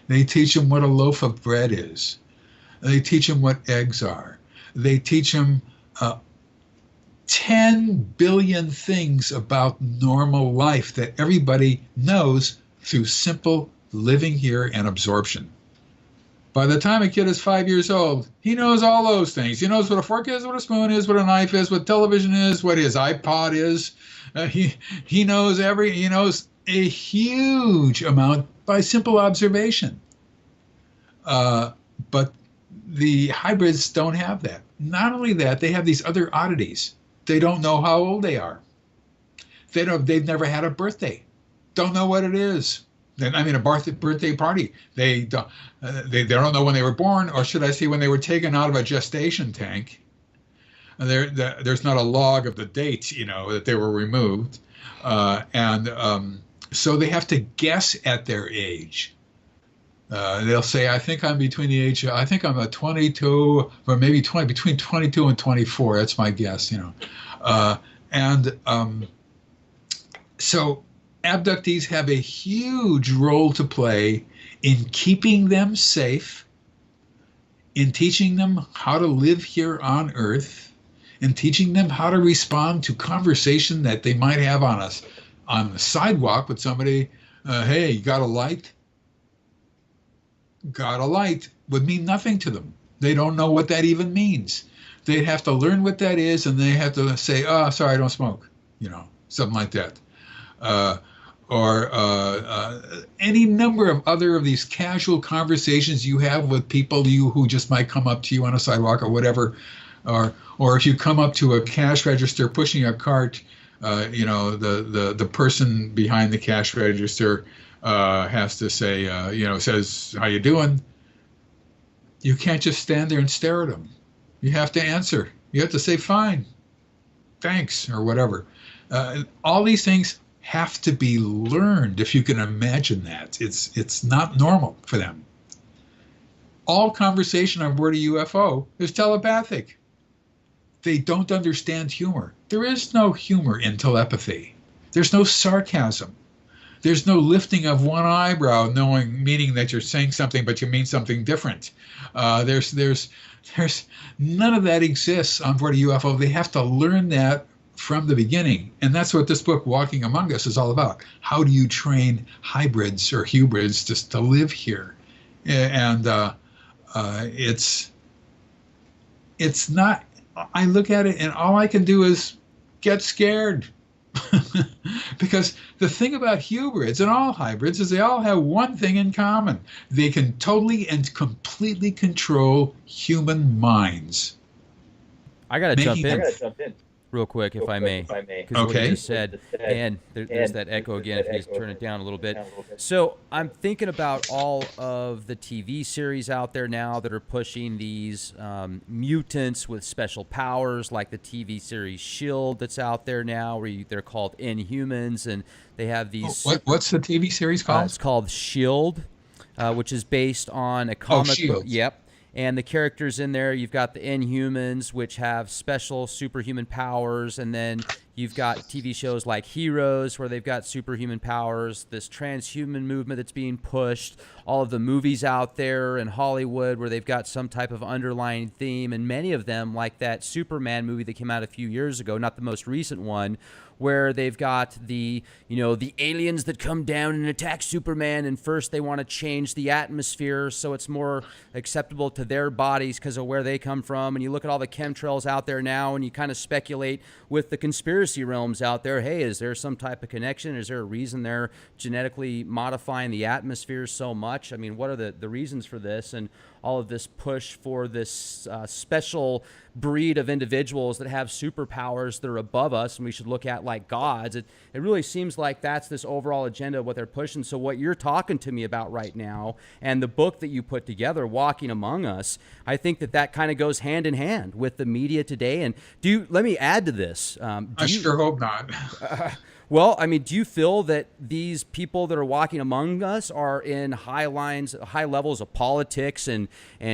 They teach them what a loaf of bread is. They teach them what eggs are. They teach them 10 billion things about normal life that everybody knows through simple living here and absorption. By the time a kid is 5 years old, he knows all those things. He knows what a fork is, what a spoon is, what a knife is, what television is, what his iPod is. He knows a huge amount by simple observation. But the hybrids don't have that. Not only that, they have these other oddities. They don't know how old they are. They've never had a birthday. Don't know what it is. A birthday party. They don't know when they were born, or should I say when they were taken out of a gestation tank. There's not a log of the date, that they were removed. So they have to guess at their age. They'll say, I think I'm a 22, or maybe between 22 and 24. That's my guess, So abductees have a huge role to play in keeping them safe, in teaching them how to live here on Earth, and teaching them how to respond to conversation that they might have on the sidewalk with somebody. Hey, you got a light? Got a light would mean nothing to them. They don't know what that even means. They'd have to learn what that is, and they have to say, oh, sorry, I don't smoke, something like that. Or any number of other of these casual conversations you have with people who just might come up to you on a sidewalk or whatever, or if you come up to a cash register pushing a cart, the person behind the cash register has to say, says, how you doing? You can't just stand there and stare at them. You have to answer. You have to say, fine, thanks, or whatever. All these things have to be learned, if you can imagine that. It's not normal for them. All conversation on board a UFO is telepathic. They don't understand humor. There is no humor in telepathy. There's no sarcasm. There's no lifting of one eyebrow, meaning that you're saying something, but you mean something different. There's none of that exists on board a UFO. They have to learn that from the beginning. And that's what this book, Walking Among Us, is all about. How do you train hybrids or hubrids just to live here? And it's not, I look at it and all I can do is get scared. Because the thing about hybrids and all hybrids is they all have one thing in common. They can totally and completely control human minds. I got to jump in real quick, if I may. Because what you just said, and there's that echo again, if you just turn it down a little bit. So I'm thinking about all of the TV series out there now that are pushing these mutants with special powers, like the TV series S.H.I.E.L.D. that's out there now, where they're called Inhumans, and they have these... What's the TV series called? It's called S.H.I.E.L.D., which is based on a comic book. Yep. And the characters in there, you've got the Inhumans, which have special superhuman powers, and then you've got TV shows like Heroes, where they've got superhuman powers, this transhuman movement that's being pushed, all of the movies out there in Hollywood where they've got some type of underlying theme, and many of them, like that Superman movie that came out a few years ago, not the most recent one, where they've got the aliens that come down and attack Superman, and first they want to change the atmosphere so it's more acceptable to their bodies because of where they come from. And you look at all the chemtrails out there now, and you kind of speculate with the conspiracy realms out there, hey, is there some type of connection? Is there a reason they're genetically modifying the atmosphere so much? I mean, what are the reasons for this? And all of this push for this special breed of individuals that have superpowers that are above us and we should look at like gods. It really seems like that's this overall agenda of what they're pushing. So what you're talking to me about right now and the book that you put together, Walking Among Us, I think that kind of goes hand in hand with the media today. And let me add to this. I sure hope not. Well, I mean, do you feel that these people that are walking among us are in high levels of politics and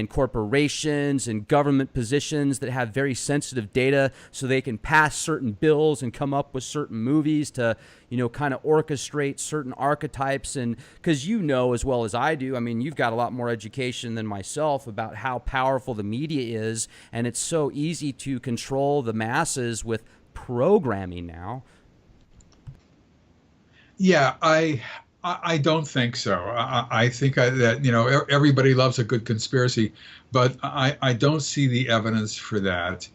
corporations and government positions that have very sensitive data so they can pass certain bills and come up with certain movies to, kind of orchestrate certain archetypes? And because as well as I do, I mean, you've got a lot more education than myself about how powerful the media is, and it's so easy to control the masses with programming now. Yeah, I don't think so. I think that everybody loves a good conspiracy, but I don't see the evidence for that.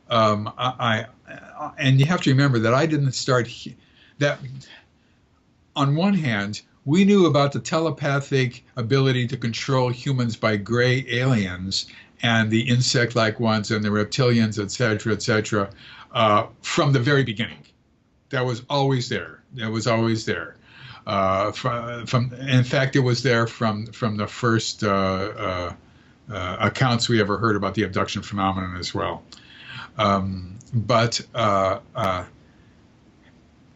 And you have to remember that I didn't start that. On one hand, we knew about the telepathic ability to control humans by gray aliens and the insect-like ones and the reptilians, et cetera, from the very beginning. That was always there. It was always there. In fact, it was there from the first accounts we ever heard about the abduction phenomenon as well. But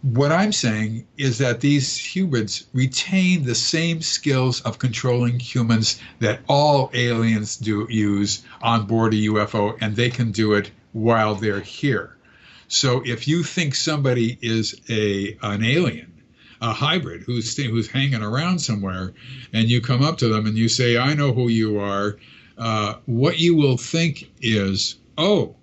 what I'm saying is that these humans retain the same skills of controlling humans that all aliens use on board a UFO, and they can do it while they're here. So if you think somebody is an alien, a hybrid who's hanging around somewhere, and you come up to them and you say, "I know who you are," what you will think is, "Oh,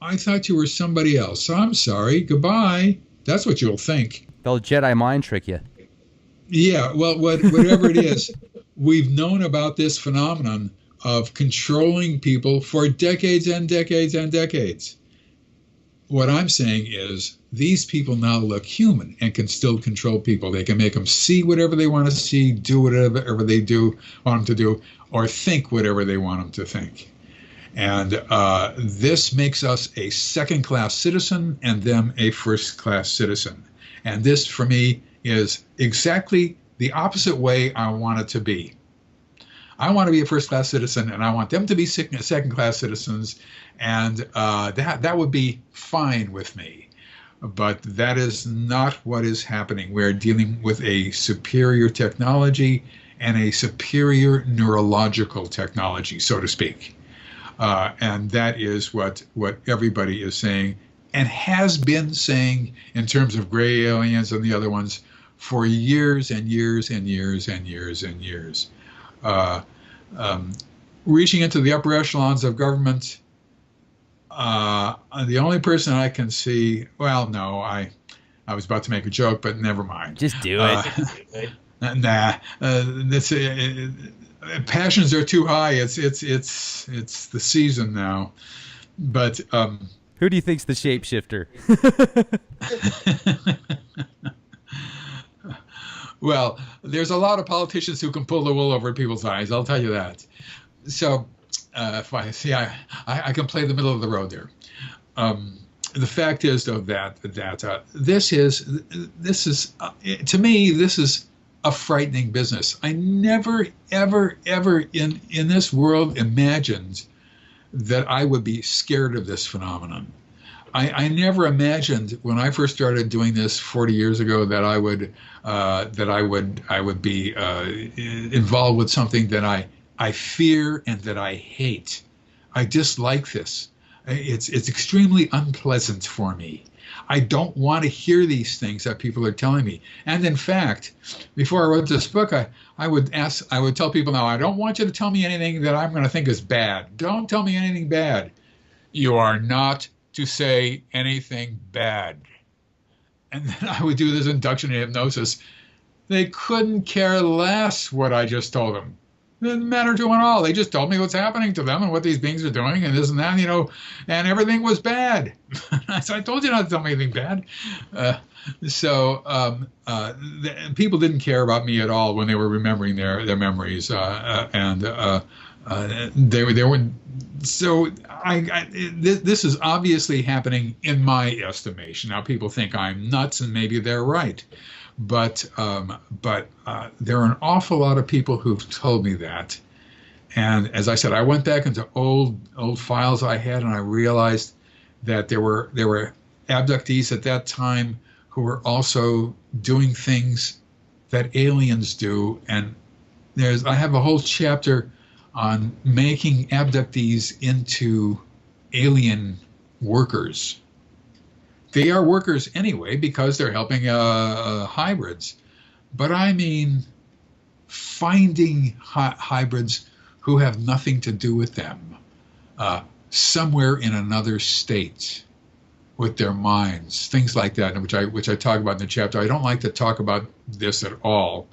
I thought you were somebody else. I'm sorry. Goodbye." That's what you'll think. They'll Jedi mind trick you. Yeah, well, whatever it is, we've known about this phenomenon of controlling people for decades and decades and decades. What I'm saying is these people now look human and can still control people. They can make them see whatever they want to see, do whatever they want them to do, or think whatever they want them to think. And this makes us a second-class citizen and them a first-class citizen. And this, for me, is exactly the opposite way I want it to be. I want to be a first-class citizen, and I want them to be second-class citizens, and that would be fine with me. But that is not what is happening. We're dealing with a superior technology and a superior neurological technology, so to speak. And that is what everybody is saying and has been saying in terms of gray aliens and the other ones for years and years and years and years and years. Reaching into the upper echelons of government, the only person I can see, well, no, I was about to make a joke, but never mind. Just do it. Passions are too high. It's the season now. But who do you think's the shapeshifter? Well, there's a lot of politicians who can pull the wool over people's eyes. I'll tell you that. So, if I can play the middle of the road there. The fact is, though, that this is to me, this is a frightening business. I never, ever, ever in this world imagined that I would be scared of this phenomenon. I never imagined when I first started doing this 40 years ago that I would be involved with something that I fear and that I hate. I dislike this. It's extremely unpleasant for me. I don't want to hear these things that people are telling me. And in fact, before I wrote this book, I would tell people, now, I don't want you to tell me anything that I'm going to think is bad. Don't tell me anything bad. You are not to say anything bad. And then I would do this induction in hypnosis. They couldn't care less what I just told them. It didn't matter to them at all. They just told me what's happening to them and what these beings are doing and this and that, and everything was bad. So I told you not to tell me anything bad. People didn't care about me at all when they were remembering their memories, and they were. So this is obviously happening in my estimation. Now people think I'm nuts, and maybe they're right. But there are an awful lot of people who've told me that. And as I said, I went back into old files I had, and I realized that there were abductees at that time who are also doing things that aliens do. And I have a whole chapter on making abductees into alien workers. They are workers anyway because they're helping hybrids. But I mean, finding hybrids who have nothing to do with them, somewhere in another state with their minds, things like that, which I talk about in the chapter. I don't like to talk about this at all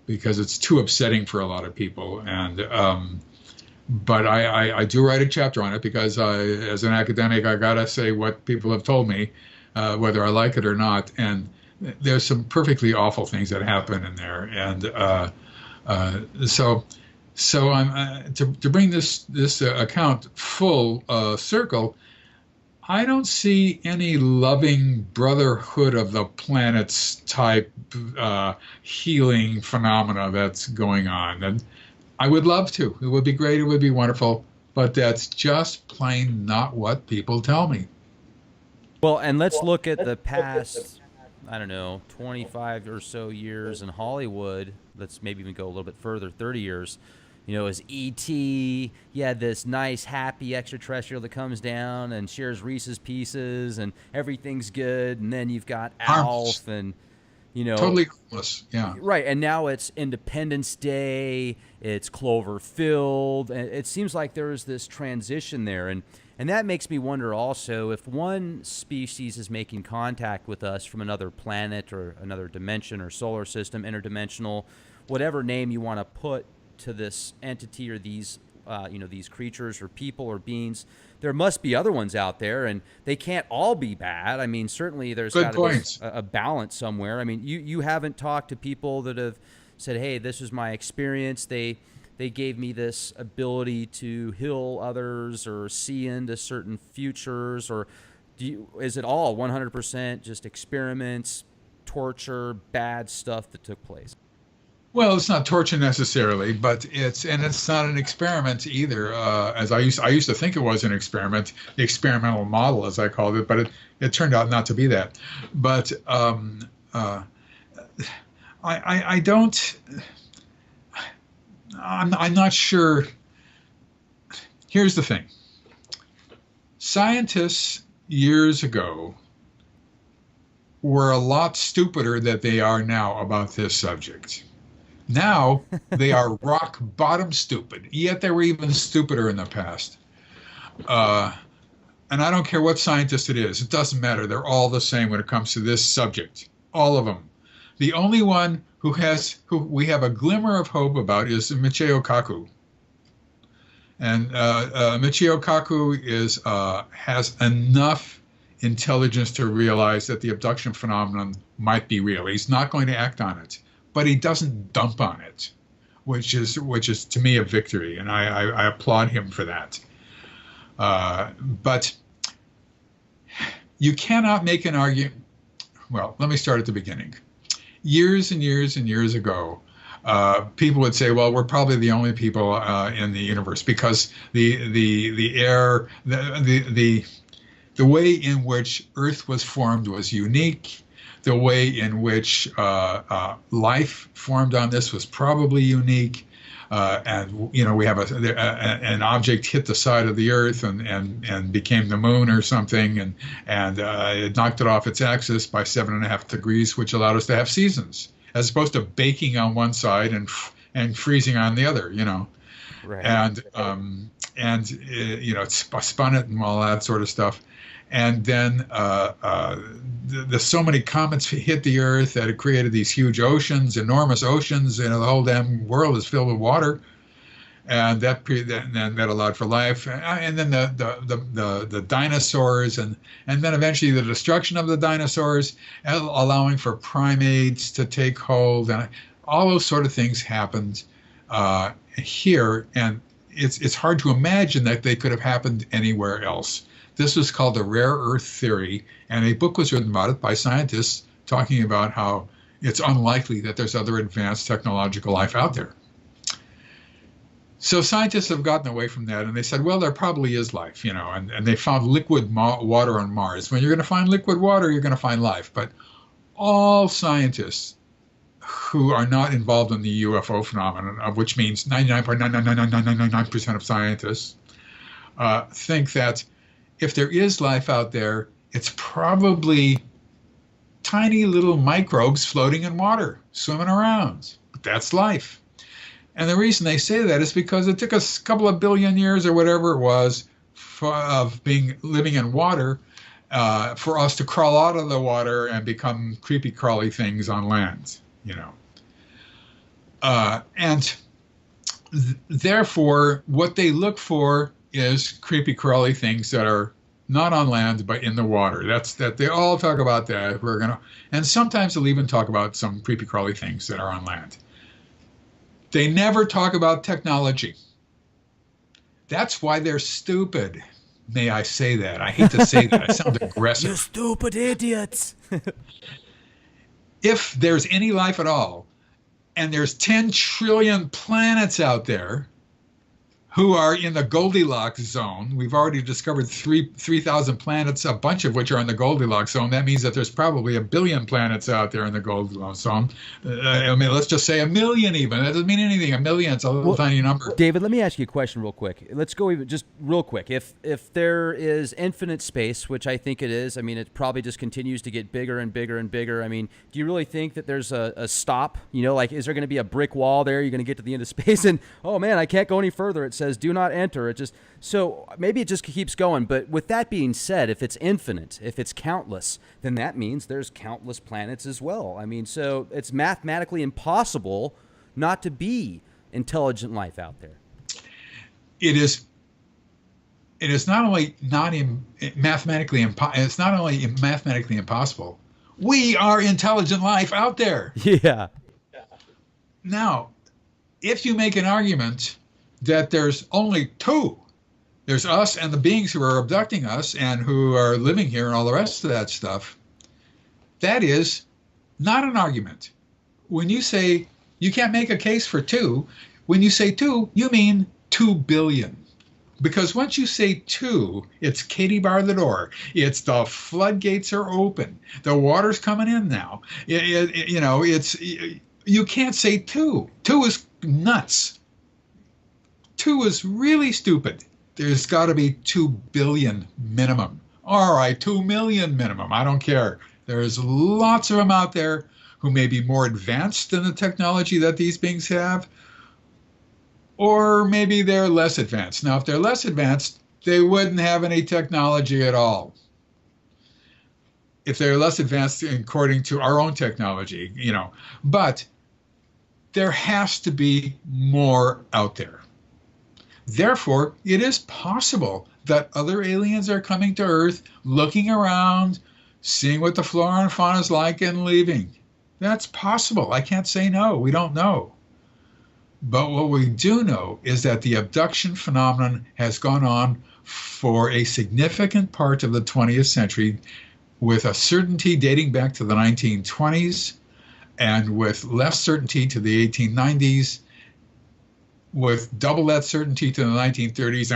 because it's too upsetting for a lot of people. And but I do write a chapter on it because as an academic, I gotta say what people have told me, whether I like it or not. And there's some perfectly awful things that happen in there. And so I'm to bring this account full circle. I don't see any loving brotherhood of the planets type healing phenomena that's going on. And I would love to. It would be great. It would be wonderful. But that's just plain not what people tell me. Well, and let's look at the past, I don't know, 25 or so years in Hollywood. Let's maybe even go a little bit further, 30 years. You know, as E.T., you had this nice, happy extraterrestrial that comes down and shares Reese's Pieces and everything's good. And then you've got Alf and, you know. Totally harmless, yeah. Right, and now it's Independence Day, it's Cloverfield, and it seems like there's this transition there. And that makes me wonder also if one species is making contact with us from another planet or another dimension or solar system, interdimensional, whatever name you want to put to this entity or these these creatures or people or beings, there must be other ones out there, and they can't all be bad. I mean, certainly there's got to be a balance somewhere. I mean, you haven't talked to people that have said, hey, this is my experience. They gave me this ability to heal others or see into certain futures, or is it all 100% just experiments, torture, bad stuff that took place? Well, it's not torture necessarily, but it's not an experiment either. As I used to think it was an experiment, the experimental model, as I called it, but it turned out not to be that. But I don't. I'm not sure. Here's the thing. Scientists years ago were a lot stupider than they are now about this subject. Now they are rock bottom stupid, yet they were even stupider in the past. And I don't care what scientist it is. It doesn't matter. They're all the same when it comes to this subject. All of them. The only one who we have a glimmer of hope about is Michio Kaku. And Michio Kaku has enough intelligence to realize that the abduction phenomenon might be real. He's not going to act on it, but he doesn't dump on it, which is to me a victory, and I applaud him for that. But you cannot make an argument. Well, let me start at the beginning. Years and years and years ago, people would say, "Well, we're probably the only people in the universe because the air, the way in which Earth was formed was unique. The way in which life formed on this was probably unique, and we have an object hit the side of the Earth and became the moon or something, and it knocked it off its axis by 7.5 degrees, which allowed us to have seasons, as opposed to baking on one side and freezing on the other, Right. And it spun it and all that sort of stuff. And then there's so many comets hit the Earth that it created these huge oceans, enormous oceans, and the whole damn world is filled with water. And that allowed for life. And then the dinosaurs, and then eventually the destruction of the dinosaurs, allowing for primates to take hold, and all those sort of things happened here. And it's hard to imagine that they could have happened anywhere else. This was called the rare earth theory, and a book was written about it by scientists talking about how it's unlikely that there's other advanced technological life out there. So scientists have gotten away from that, and they said, well, there probably is life, and they found liquid water on Mars. When you're going to find liquid water, you're going to find life. But all scientists who are not involved in the UFO phenomenon, of which means 99.99999% of scientists, think that if there is life out there, it's probably tiny little microbes floating in water, swimming around. But that's life. And the reason they say that is because it took us a couple of billion years or whatever it was of living in water for us to crawl out of the water and become creepy crawly things on land, you know. Therefore, what they look for is creepy crawly things that are not on land but in the water. That's that they all talk about that. And sometimes they'll even talk about some creepy crawly things that are on land. They never talk about technology. That's why they're stupid. May I say that? I hate to say that. I sound aggressive. You stupid idiots. If there's any life at all, and there's 10 trillion planets out there who are in the Goldilocks zone. We've already discovered 3,000 planets, a bunch of which are in the Goldilocks zone. That means that there's probably 1 billion planets out there in the Goldilocks zone. I mean, let's just say 1 million even. That doesn't mean anything. 1 million, it's a little tiny number. David, let me ask you a question real quick. Let's go even just real quick. If there is infinite space, which I think it is, I mean, it probably just continues to get bigger and bigger and bigger. I mean, do you really think that there's a stop? You know, like, is there going to be a brick wall there? You're going to get to the end of space and, oh man, I can't go any further. It says do not enter. It just, so maybe it just keeps going. But with that being said, if it's infinite, if it's countless, then that means there's countless planets as well. I mean, so it's mathematically impossible not to be intelligent life out there. It is not only mathematically impossible. We are intelligent life out there. Yeah. Now, if you make an argument that there's only two, there's us and the beings who are abducting us and who are living here and all the rest of that stuff, that is not an argument. When you say you can't make a case for two, when you say two, you mean 2 billion. Because once you say two, it's Katie bar the door. It's the floodgates are open. The water's coming in now. You can't say two. Two is nuts. Two is really stupid. There's got to be 2 billion minimum. All right, 2 million minimum. I don't care. There's lots of them out there who may be more advanced than the technology that these beings have, or maybe they're less advanced. Now, if they're less advanced, they wouldn't have any technology at all. If they're less advanced according to our own technology, you know. But there has to be more out there. Therefore, it is possible that other aliens are coming to Earth, looking around, seeing what the flora and fauna is like, and leaving. That's possible. I can't say no. We don't know. But what we do know is that the abduction phenomenon has gone on for a significant part of the 20th century, with a certainty dating back to the 1920s, and with less certainty to the 1890s, with double that certainty to the 1930s,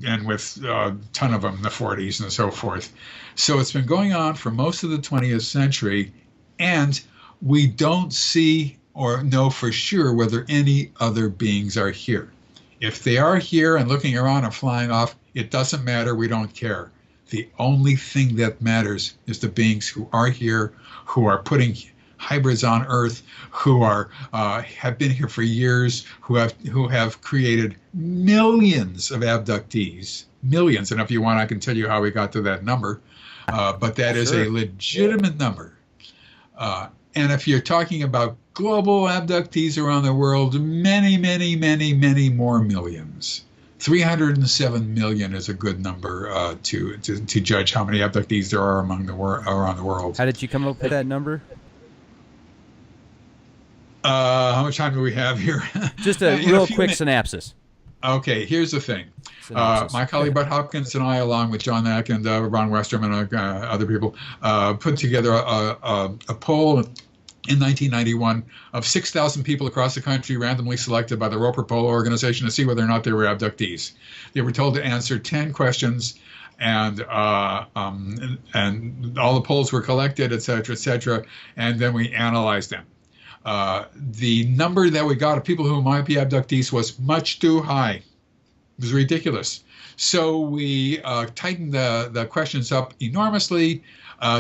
and with a ton of them in the 40s and so forth. So it's been going on for most of the 20th century, and we don't see or know for sure whether any other beings are here. If they are here and looking around and flying off, it doesn't matter. We don't care. The only thing that matters is the beings who are here, who are putting hybrids on Earth, who are have been here for years, who have created millions of abductees, millions. And if you want, I can tell you how we got to that number. But that is a legitimate number. And if you're talking about global abductees around the world, many, many, many, many more millions. 307 million is a good number to judge how many abductees there are around the world. How did you come up with that number? How much time do we have here? Just a real quick synopsis. Okay, here's the thing. My colleague Bud Hopkins and I, along with John Mack and Ron Westrom and other people, put together a poll in 1991 of 6,000 people across the country randomly selected by the Roper Polo organization to see whether or not they were abductees. They were told to answer 10 questions, and all the polls were collected, et cetera, and then we analyzed them. The number that we got of people who might be abductees was much too high. It was ridiculous. So we tightened the questions up enormously.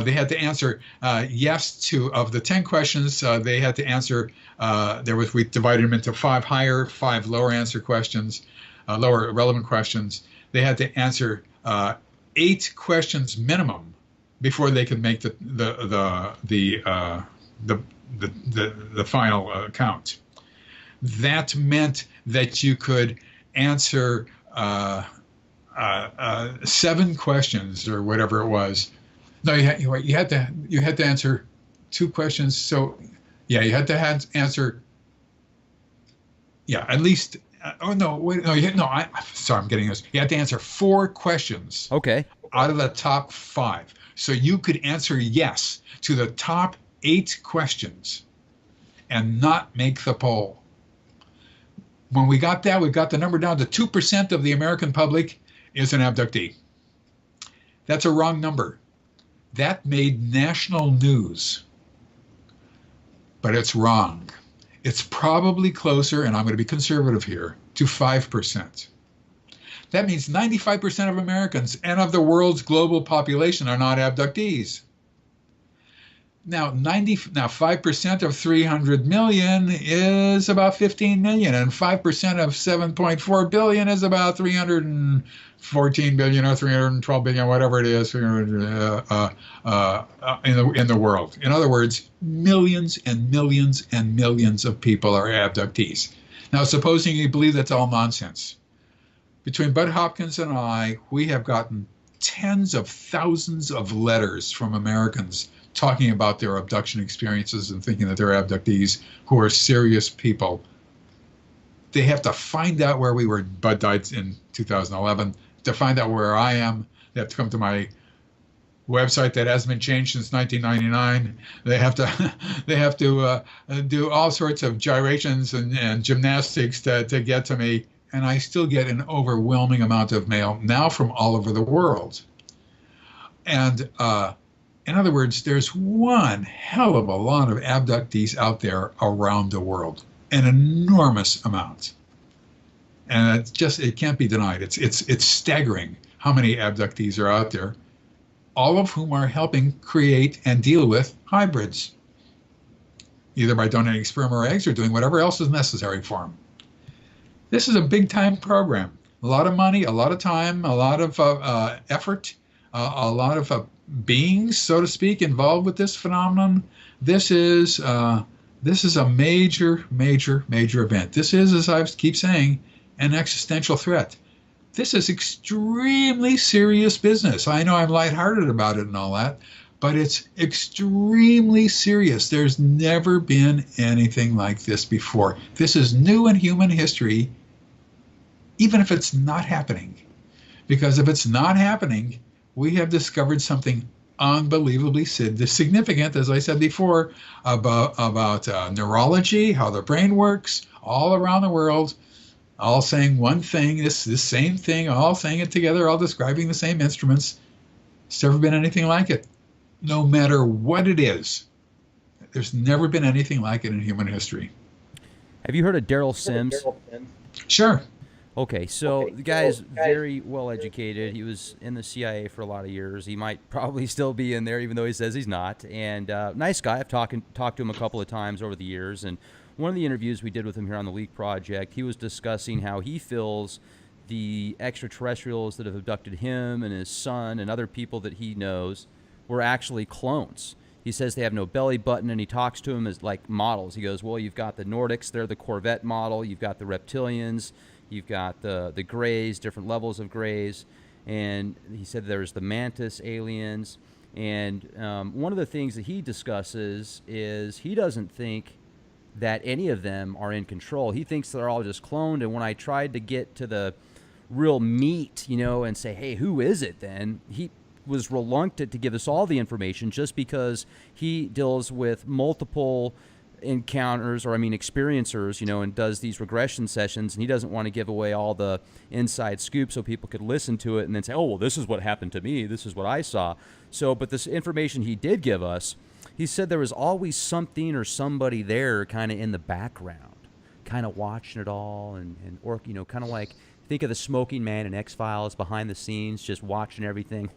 They had to answer yes to, of the 10 questions, they had to answer, we divided them into 5 higher, 5 lower answer questions, lower relevant questions. They had to answer 8 questions minimum before they could make the final count. That meant that you could answer 7 questions or whatever it was. No, you had to answer 2 questions. So, yeah, you had to answer. Yeah, at least. Oh no, wait, no, sorry, I'm getting this. You had to answer 4 questions. Okay. Out of the top 5, so you could answer yes to the top 8 questions, and not make the poll. When we got that, we got the number down to 2% of the American public is an abductee. That's a wrong number. That made national news, but it's wrong. It's probably closer, and I'm going to be conservative here, to 5%. That means 95% of Americans and of the world's global population are not abductees. Now 5% of 300 million is about 15 million, and 5% of 7.4 billion is about 314 billion or 312 billion, whatever it is, in the world. In other words, millions and millions and millions of people are abductees. Now, supposing you believe that's all nonsense, between Bud Hopkins and I, we have gotten tens of thousands of letters from Americans talking about their abduction experiences and thinking that they're abductees who are serious people. They have to find out where we were. Bud died in 2011. To find out where I am, they have to come to my website that hasn't been changed since 1999. They have to do all sorts of gyrations and gymnastics to get to me. And I still get an overwhelming amount of mail now from all over the world. And in other words, there's one hell of a lot of abductees out there around the world, an enormous amount. And it can't be denied. It's staggering how many abductees are out there, all of whom are helping create and deal with hybrids, either by donating sperm or eggs or doing whatever else is necessary for them. This is a big-time program. A lot of money, a lot of time, a lot of effort, a lot of beings, so to speak, involved with this phenomenon. This is a major, major, major event. This is, as I keep saying, an existential threat. This is extremely serious business. I know I'm lighthearted about it and all that, but it's extremely serious. There's never been anything like this before. This is new in human history, even if it's not happening. Because if it's not happening, we have discovered something unbelievably significant, as I said before, about neurology, how the brain works, all around the world, all saying one thing, this same thing, all saying it together, all describing the same instruments. There's never been anything like it. No matter what it is, there's never been anything like it in human history. Have you heard of Daryl Sims? Sure. Okay, so the guy is very well educated. He was in the CIA for a lot of years. He might probably still be in there, even though he says he's not. And nice guy. I've talked to him a couple of times over the years. And one of the interviews we did with him here on the Leak Project, he was discussing how he feels the extraterrestrials that have abducted him and his son and other people that he knows were actually clones. He says they have no belly button, and he talks to them as like models. He goes, well, you've got the Nordics, they're the Corvette model. You've got the reptilians. You've got the grays, different levels of grays. And he said there's the mantis aliens. And one of the things that he discusses is he doesn't think that any of them are in control. He thinks they're all just cloned. And when I tried to get to the real meat, and say, hey, who is it then? He was reluctant to give us all the information just because he deals with multiple encounters, or I mean experiencers, and does these regression sessions, and he doesn't want to give away all the inside scoop so people could listen to it and then say, oh, well, this is what happened to me, this is what I saw. So, but this information he did give us, he said there was always something or somebody there kind of in the background, kind of watching it all, or kind of like, think of the smoking man in X-Files behind the scenes, just watching everything,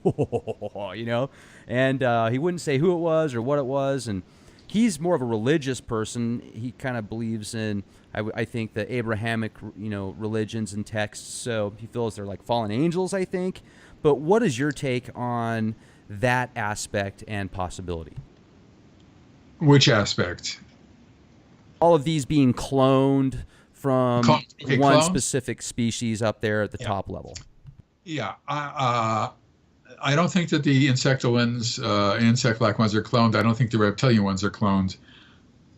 and he wouldn't say who it was or what it was. And he's more of a religious person. He kind of believes in, I think, the Abrahamic, religions and texts. So he feels they're like fallen angels, I think. But what is your take on that aspect and possibility? Which aspect? All of these being cloned from one clones? Specific species up there at the top level. Yeah. I don't think that the insect-like ones are cloned. I don't think the reptilian ones are cloned.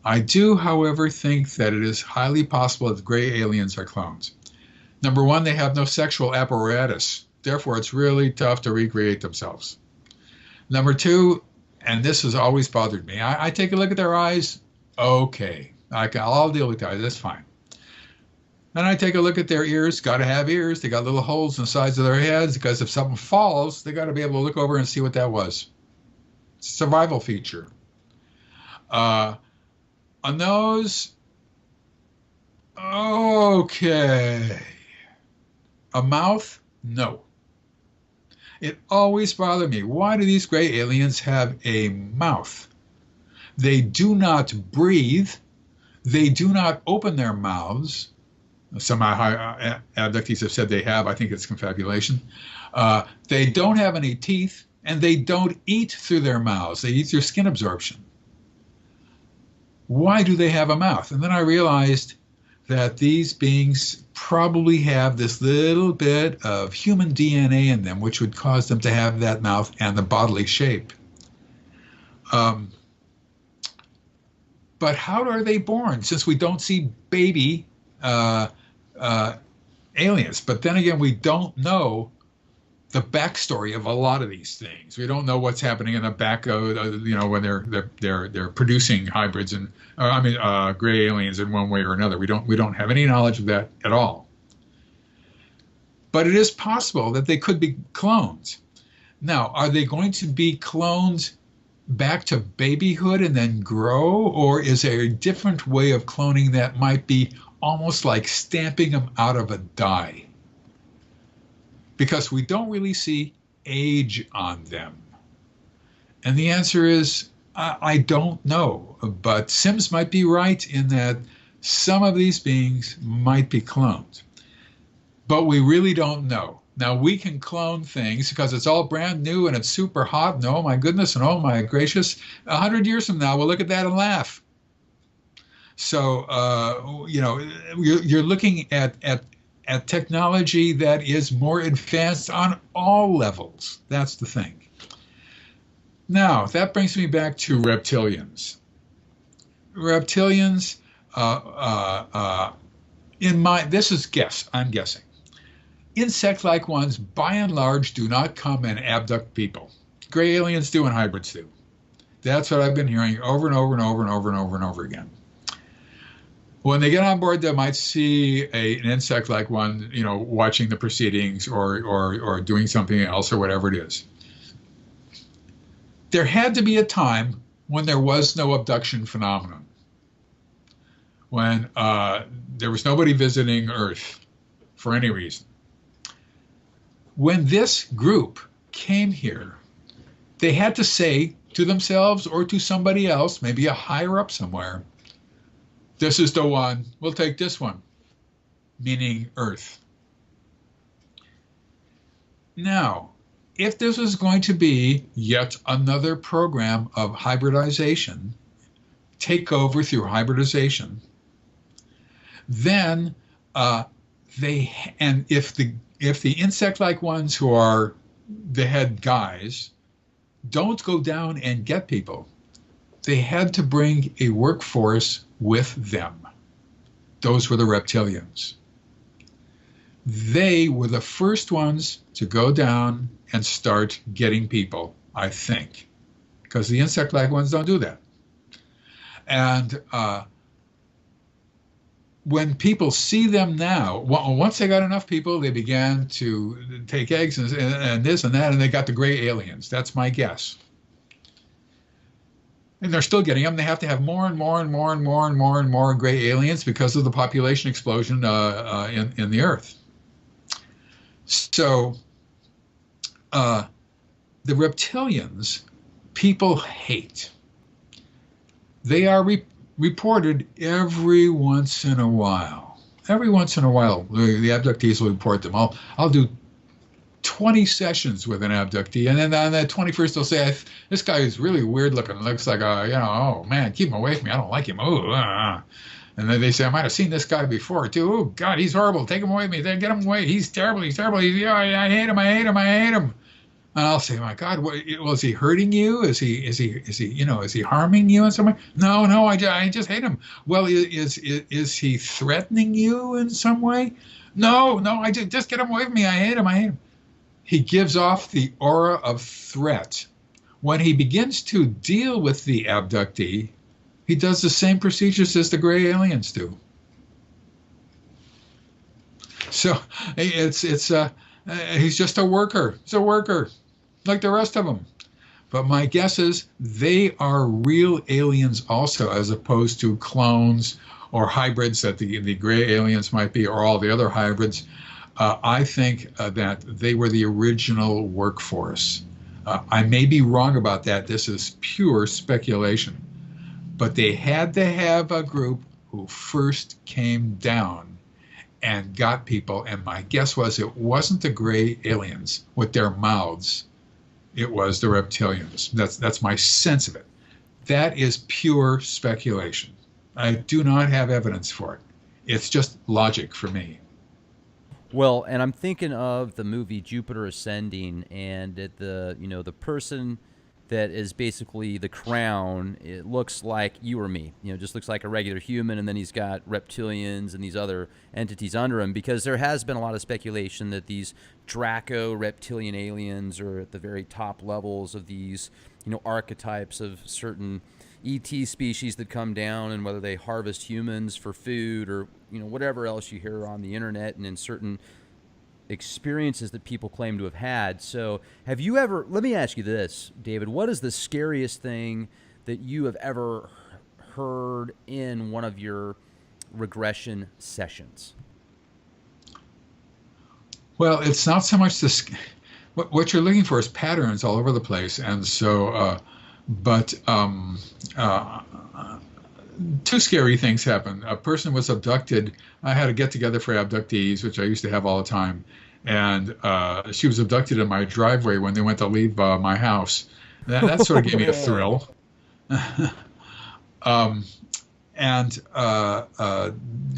I do, however, think that it is highly possible that the gray aliens are clones. Number one, they have no sexual apparatus. Therefore, it's really tough to recreate themselves. Number two, and this has always bothered me, I take a look at their eyes. Okay, I'll deal with that. That's fine. Then I take a look at their ears. Got to have ears. They got little holes in the sides of their heads because if something falls, they got to be able to look over and see what that was. It's a survival feature. A nose. Okay. A mouth? No. It always bothered me. Why do these gray aliens have a mouth? They do not breathe. They do not open their mouths. Some abductees have said they have. I think it's confabulation. They don't have any teeth, and they don't eat through their mouths. They eat through skin absorption. Why do they have a mouth? And then I realized that these beings probably have this little bit of human DNA in them, which would cause them to have that mouth and the bodily shape. But how are they born, since we don't see baby aliens? But then again, we don't know the backstory of a lot of these things. We don't know what's happening in the back of, when they're producing hybrids and gray aliens in one way or another. We don't have any knowledge of that at all. But it is possible that they could be clones. Now, are they going to be clones back to babyhood and then grow, or is there a different way of cloning that might be almost like stamping them out of a die? Because we don't really see age on them. And the answer is, I don't know. But Sims might be right in that some of these beings might be cloned. But we really don't know. Now, we can clone things because it's all brand new and it's super hot, and oh my goodness, and oh my gracious. 100 years from now, we'll look at that and laugh. So, you're looking at technology that is more advanced on all levels. That's the thing. Now, that brings me back to reptilians. Reptilians, I'm guessing. Insect-like ones, by and large, do not come and abduct people. Gray aliens do and hybrids do. That's what I've been hearing over and over and over and over and over and over again. When they get on board, they might see an insect-like one, watching the proceedings or doing something else or whatever it is. There had to be a time when there was no abduction phenomenon, when there was nobody visiting Earth for any reason. When this group came here, they had to say to themselves or to somebody else, maybe a higher up somewhere, this is the one, we'll take this one, meaning Earth. Now, if this is going to be yet another program of hybridization, takeover through hybridization, then if the insect-like ones who are the head guys don't go down and get people, they had to bring a workforce with them. Those were the reptilians. They were the first ones to go down and start getting people, I think, because the insect-like ones don't do that. And when people see them now, once they got enough people, they began to take eggs and this and that, and they got the gray aliens. That's my guess. And they're still getting them. They have to have more and more and more and more and more and more gray aliens because of the population explosion in the Earth. So the reptilians, people hate. They are reported every once in a while. Every once in a while, the abductees will report them. I'll do 20 sessions with an abductee, and then on that 21st, they'll say, "This guy is really weird looking. Looks like oh man, keep him away from me. I don't like him." And then they say, "I might have seen this guy before too. Oh God, he's horrible. Take him away from me. Then get him away. He's terrible. He's terrible. I hate him. I hate him. I hate him." And I'll say, "My God, is he hurting you? Is he harming you in some way?" No, I just hate him. Well, is he threatening you in some way? No, I just get him away from me. I hate him. I hate him. He gives off the aura of threat. When he begins to deal with the abductee, he does the same procedures as the gray aliens do. So he's just a worker. He's a worker, like the rest of them. But my guess is they are real aliens also, as opposed to clones or hybrids that the gray aliens might be, or all the other hybrids. I think that they were the original workforce. I may be wrong about that. This is pure speculation. But they had to have a group who first came down and got people. And my guess was it wasn't the gray aliens with their mouths. It was the reptilians. That's my sense of it. That is pure speculation. I do not have evidence for it. It's just logic for me. Well, and I'm thinking of the movie Jupiter Ascending, and the person that is basically the crown, it looks like you or me, just looks like a regular human, and then he's got reptilians and these other entities under him, because there has been a lot of speculation that these Draco reptilian aliens are at the very top levels of these, archetypes of certain ET species that come down, and whether they harvest humans for food or whatever else you hear on the internet and in certain experiences that people claim to have had. So have you ever, let me ask you this, David, what is the scariest thing that you have ever heard in one of your regression sessions? Well, it's not so much what you're looking for is patterns all over the place. And so, two scary things happened. A person was abducted. I had a get-together for abductees, which I used to have all the time. And she was abducted in my driveway when they went to leave my house. That sort of gave me a thrill.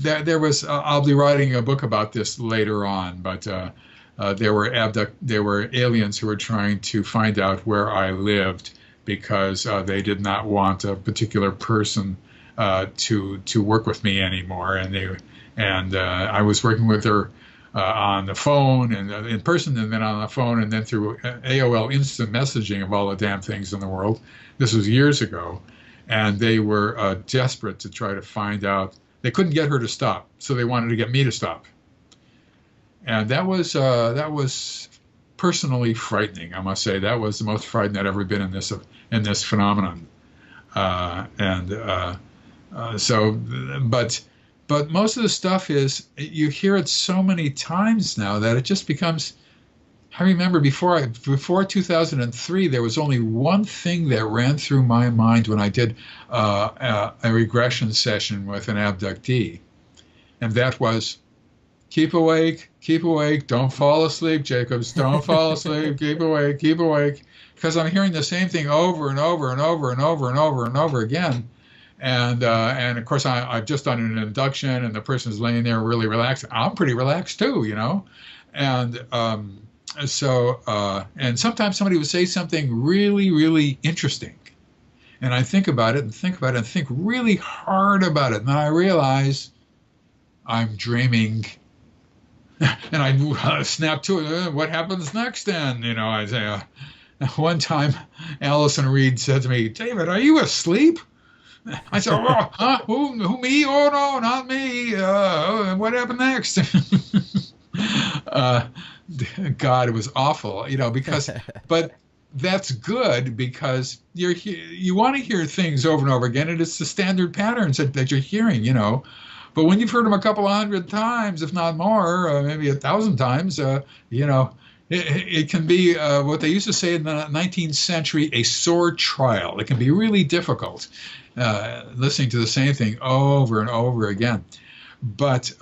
There was, I'll be writing a book about this later on, but there were aliens who were trying to find out where I lived because they did not want a particular person to work with me anymore, and I was working with her on the phone and in person, and then on the phone, and then through AOL instant messaging of all the damn things in the world. This was years ago, and they were desperate to try to find out. They couldn't get her to stop, so they wanted to get me to stop, and that was personally frightening. I must say that was the most frightened I'd ever been in this phenomenon, But most of the stuff is, you hear it so many times now that it just becomes. I remember before 2003, there was only one thing that ran through my mind when I did a regression session with an abductee, and that was, keep awake, don't fall asleep, Jacobs, don't fall asleep, keep awake, because I'm hearing the same thing over and over and over and over and over and over again. And of course, I've just done an induction, and the person's laying there really relaxed. I'm pretty relaxed too, And and sometimes somebody would say something really, really interesting, and I think about it and think really hard about it, and then I realize I'm dreaming. And I snap to it. What happens next then? I say, one time Allison Reed said to me, David, are you asleep? I said, oh, huh? Who, me? Oh, no, not me. What happened next? uh, God, it was awful, but that's good because you want to hear things over and over again, and it's the standard patterns that you're hearing. But when you've heard them a couple of hundred times, if not more, maybe 1,000 times, it can be what they used to say in the 19th century, a sore trial. It can be really difficult listening to the same thing over and over again. But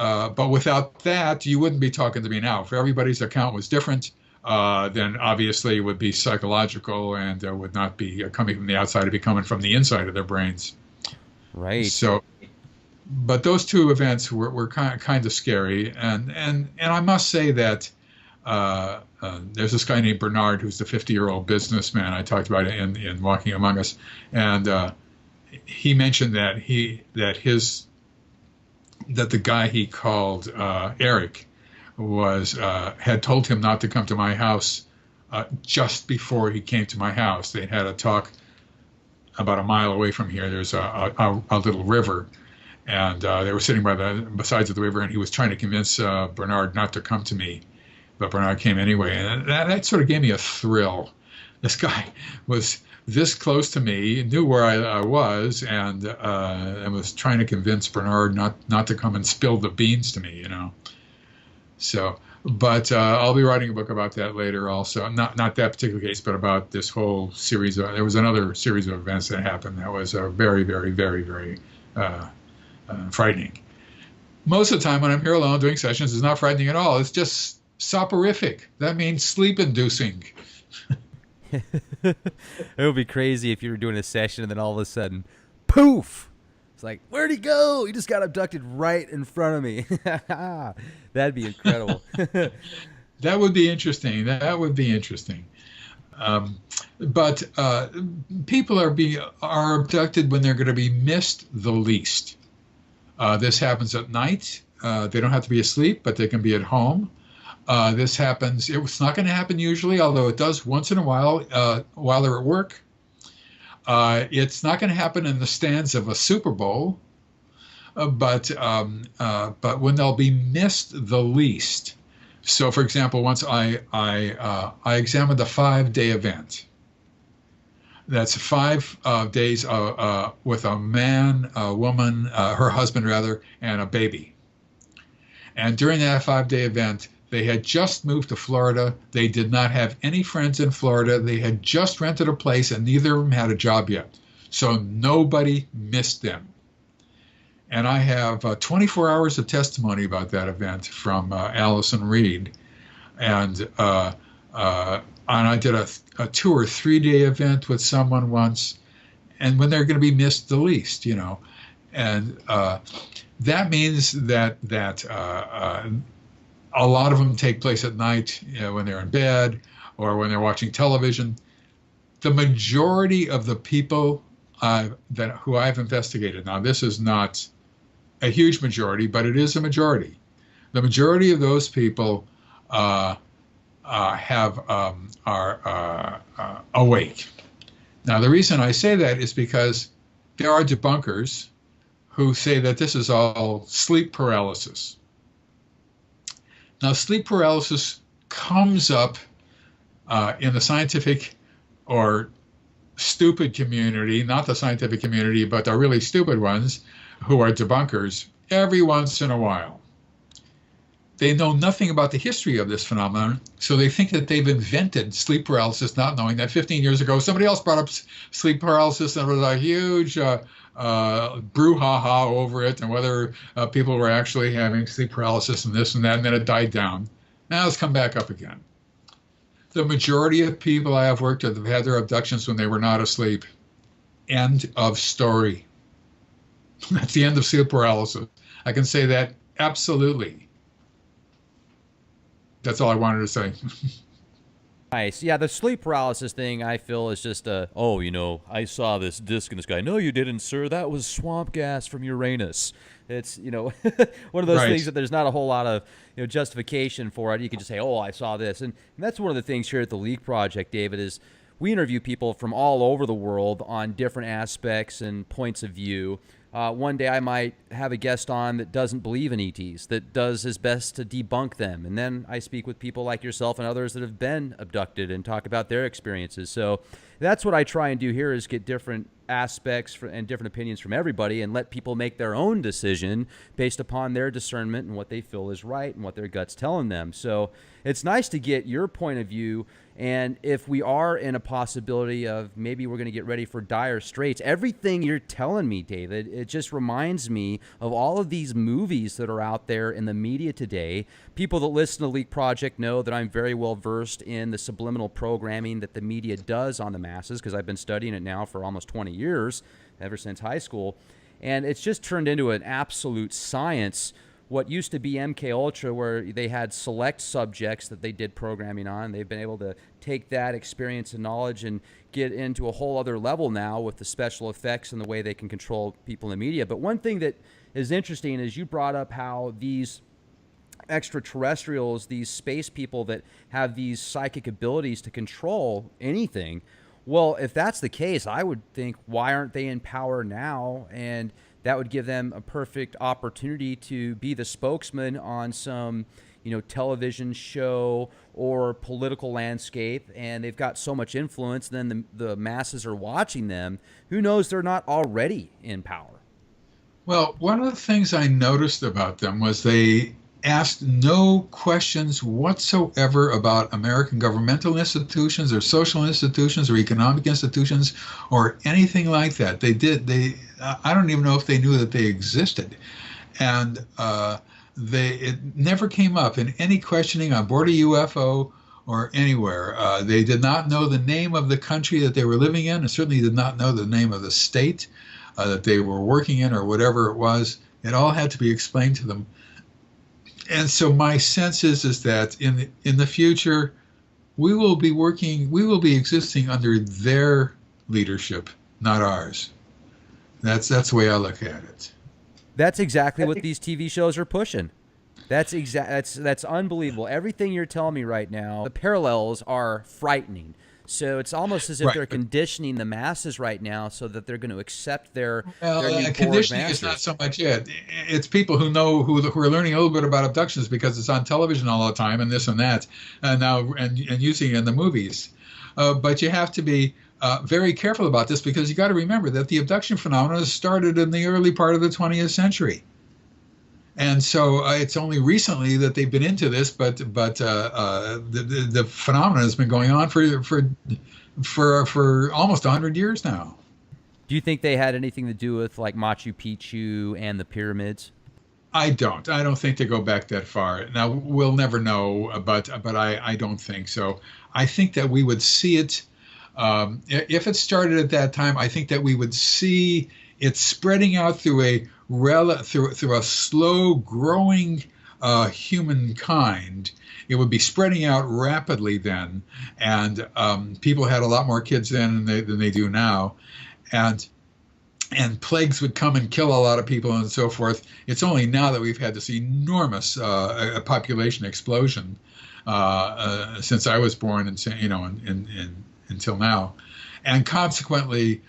without that, you wouldn't be talking to me now. If everybody's account was different, then obviously it would be psychological and would not be coming from the outside. It'd be coming from the inside of their brains. Right. So, but those two events were kind of scary. And I must say that there's this guy named Bernard who's the 50-year-old businessman I talked about in Walking Among Us, and he mentioned that the guy he called Eric had told him not to come to my house just before he came to my house. They had a talk about a mile away from here. There's a little river, and they were sitting by the sides of the river, and he was trying to convince Bernard not to come to me, but Bernard came anyway, and that sort of gave me a thrill. This guy was this close to me, knew where I was, and was trying to convince Bernard not to come and spill the beans to me, So, but I'll be writing a book about that later also. Not that particular case, but about this whole series. There was another series of events that happened that was very, very, very, very frightening. Most of the time when I'm here alone doing sessions, it's not frightening at all. It's just soporific. That means sleep-inducing. It would be crazy if you were doing a session and then all of a sudden, poof! It's like, where'd he go? He just got abducted right in front of me. That'd be incredible. That would be interesting. That would be interesting. But people are abducted when they're going to be missed the least. This happens at night. They don't have to be asleep, but they can be at home. This happens. It's not going to happen usually, although it does once in a while while they're at work. It's not going to happen in the stands of a Super Bowl, but when they'll be missed the least. So, for example, once I examined a 5-day event. That's 5 days with a man, a woman, her husband rather, and a baby. And during that 5-day event, they had just moved to Florida. They did not have any friends in Florida. They had just rented a place, and neither of them had a job yet. So nobody missed them. And I have 24 hours of testimony about that event from Allison Reed. And I did a 2 or 3 day event with someone once, and when they're going to be missed the least, And that means that a lot of them take place at night, when they're in bed or when they're watching television. The majority of the people who I've investigated, now this is not a huge majority, but it is a majority. The majority of those people are awake. Now, the reason I say that is because there are debunkers who say that this is all sleep paralysis. Now, sleep paralysis comes up in the scientific or stupid community, not the scientific community, but the really stupid ones who are debunkers every once in a while. They know nothing about the history of this phenomenon, so they think that they've invented sleep paralysis, not knowing that 15 years ago somebody else brought up sleep paralysis and there was a huge brouhaha over it and whether people were actually having sleep paralysis and this and that, and then it died down. Now it's come back up again. The majority of people I have worked with have had their abductions when they were not asleep. End of story. That's the end of sleep paralysis. I can say that absolutely. That's all I wanted to say. Nice. Yeah, the sleep paralysis thing, I feel, is just I saw this disc in the sky. No, you didn't, sir. That was swamp gas from Uranus. It's, one of those Right. things that there's not a whole lot of, justification for it. You can just say, oh, I saw this. And that's one of the things here at the Leak Project, David, is we interview people from all over the world on different aspects and points of view. One day I might have a guest on that doesn't believe in ETs, that does his best to debunk them. And then I speak with people like yourself and others that have been abducted and talk about their experiences. So that's what I try and do here, is get different aspects and different opinions from everybody and let people make their own decision based upon their discernment and what they feel is right and what their gut's telling them. So it's nice to get your point of view. And if we are in a possibility of maybe we're going to get ready for dire straits, everything you're telling me, David, it just reminds me of all of these movies that are out there in the media today. People that listen to Leak Project know that I'm very well versed in the subliminal programming that the media does on the masses, because I've been studying it now for almost 20 years, ever since high school. And it's just turned into an absolute science. What used to be MK Ultra, where they had select subjects that they did programming on, they've been able to take that experience and knowledge and get into a whole other level now with the special effects and the way they can control people in the media. But one thing that is interesting is you brought up how these extraterrestrials, these space people that have these psychic abilities to control anything. Well, if that's the case, I would think, why aren't they in power now? And that would give them a perfect opportunity to be the spokesman on some, television show or political landscape. And they've got so much influence, then the masses are watching them. Who knows, they're not already in power. Well, one of the things I noticed about them was they asked no questions whatsoever about American governmental institutions or social institutions or economic institutions or anything like that. I don't even know if they knew that they existed. And it never came up in any questioning on board a UFO or anywhere. They did not know the name of the country that they were living in, and certainly did not know the name of the state that they were working in, or whatever it was. It all had to be explained to them. And so my sense is that in the future, we will be existing under their leadership, not ours. That's the way I look at it. That's exactly what these TV shows are pushing. That's unbelievable. Everything you're telling me right now, the parallels are frightening. So it's almost as if they're conditioning the masses right now so that they're going to accept their new conditioning board is not so much it. It's people who know who are learning a little bit about abductions because it's on television all the time and this and that, and using it in the movies. But you have to be very careful about this, because you got to remember that the abduction phenomenon started in the early part of the 20th century. And so it's only recently that they've been into this, but the phenomenon has been going on for almost 100 years now. Do you think they had anything to do with like Machu Picchu and the pyramids? I don't think they go back that far. Now, we'll never know, but I don't think so. I think that we would see it, if it started at that time, I think that we would see it spreading out through a slow growing humankind. It would be spreading out rapidly then, and people had a lot more kids then than they do now, and plagues would come and kill a lot of people and so forth. It's only now that we've had this enormous population explosion since I was born, and until now, and consequently.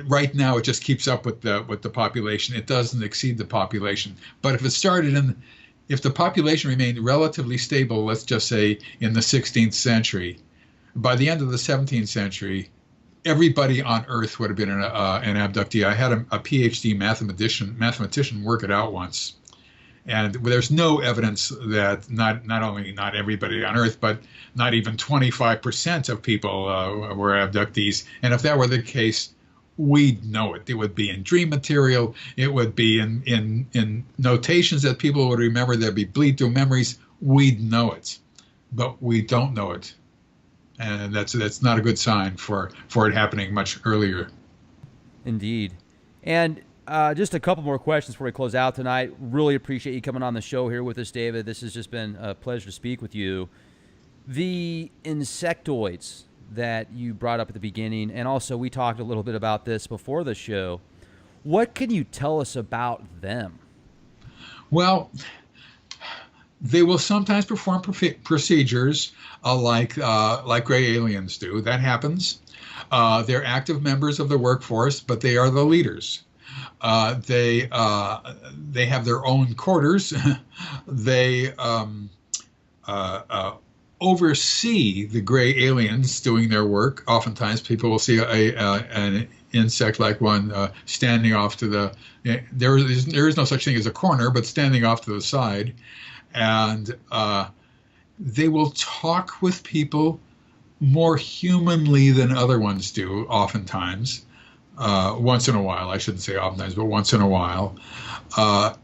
Right now, it just keeps up with the population. It doesn't exceed the population. But if the population remained relatively stable, let's just say in the 16th century, by the end of the 17th century, everybody on Earth would have been an abductee. I had a PhD mathematician work it out once, and there's no evidence that not only not everybody on Earth, but not even 25% of people were abductees. And if that were the case, we'd know it. It would be in dream material. It would be in notations that people would remember. There'd be bleed through memories. We'd know it, but we don't know it, and that's not a good sign for it happening much earlier. Indeed. And just a couple more questions before we close out tonight. Really appreciate you coming on the show here with us, David. This has just been a pleasure to speak with you. The insectoids that you brought up at the beginning, and also we talked a little bit about this before the show. What can you tell us about them? Well, they will sometimes perform procedures like gray aliens do. That happens. They're active members of the workforce, but they are the leaders. They have their own quarters. They oversee the gray aliens doing their work. Oftentimes, people will see an insect-like one standing off to the. There is no such thing as a corner, but standing off to the side, and they will talk with people more humanly than other ones do. Oftentimes, once in a while, I shouldn't say oftentimes, but once in a while. And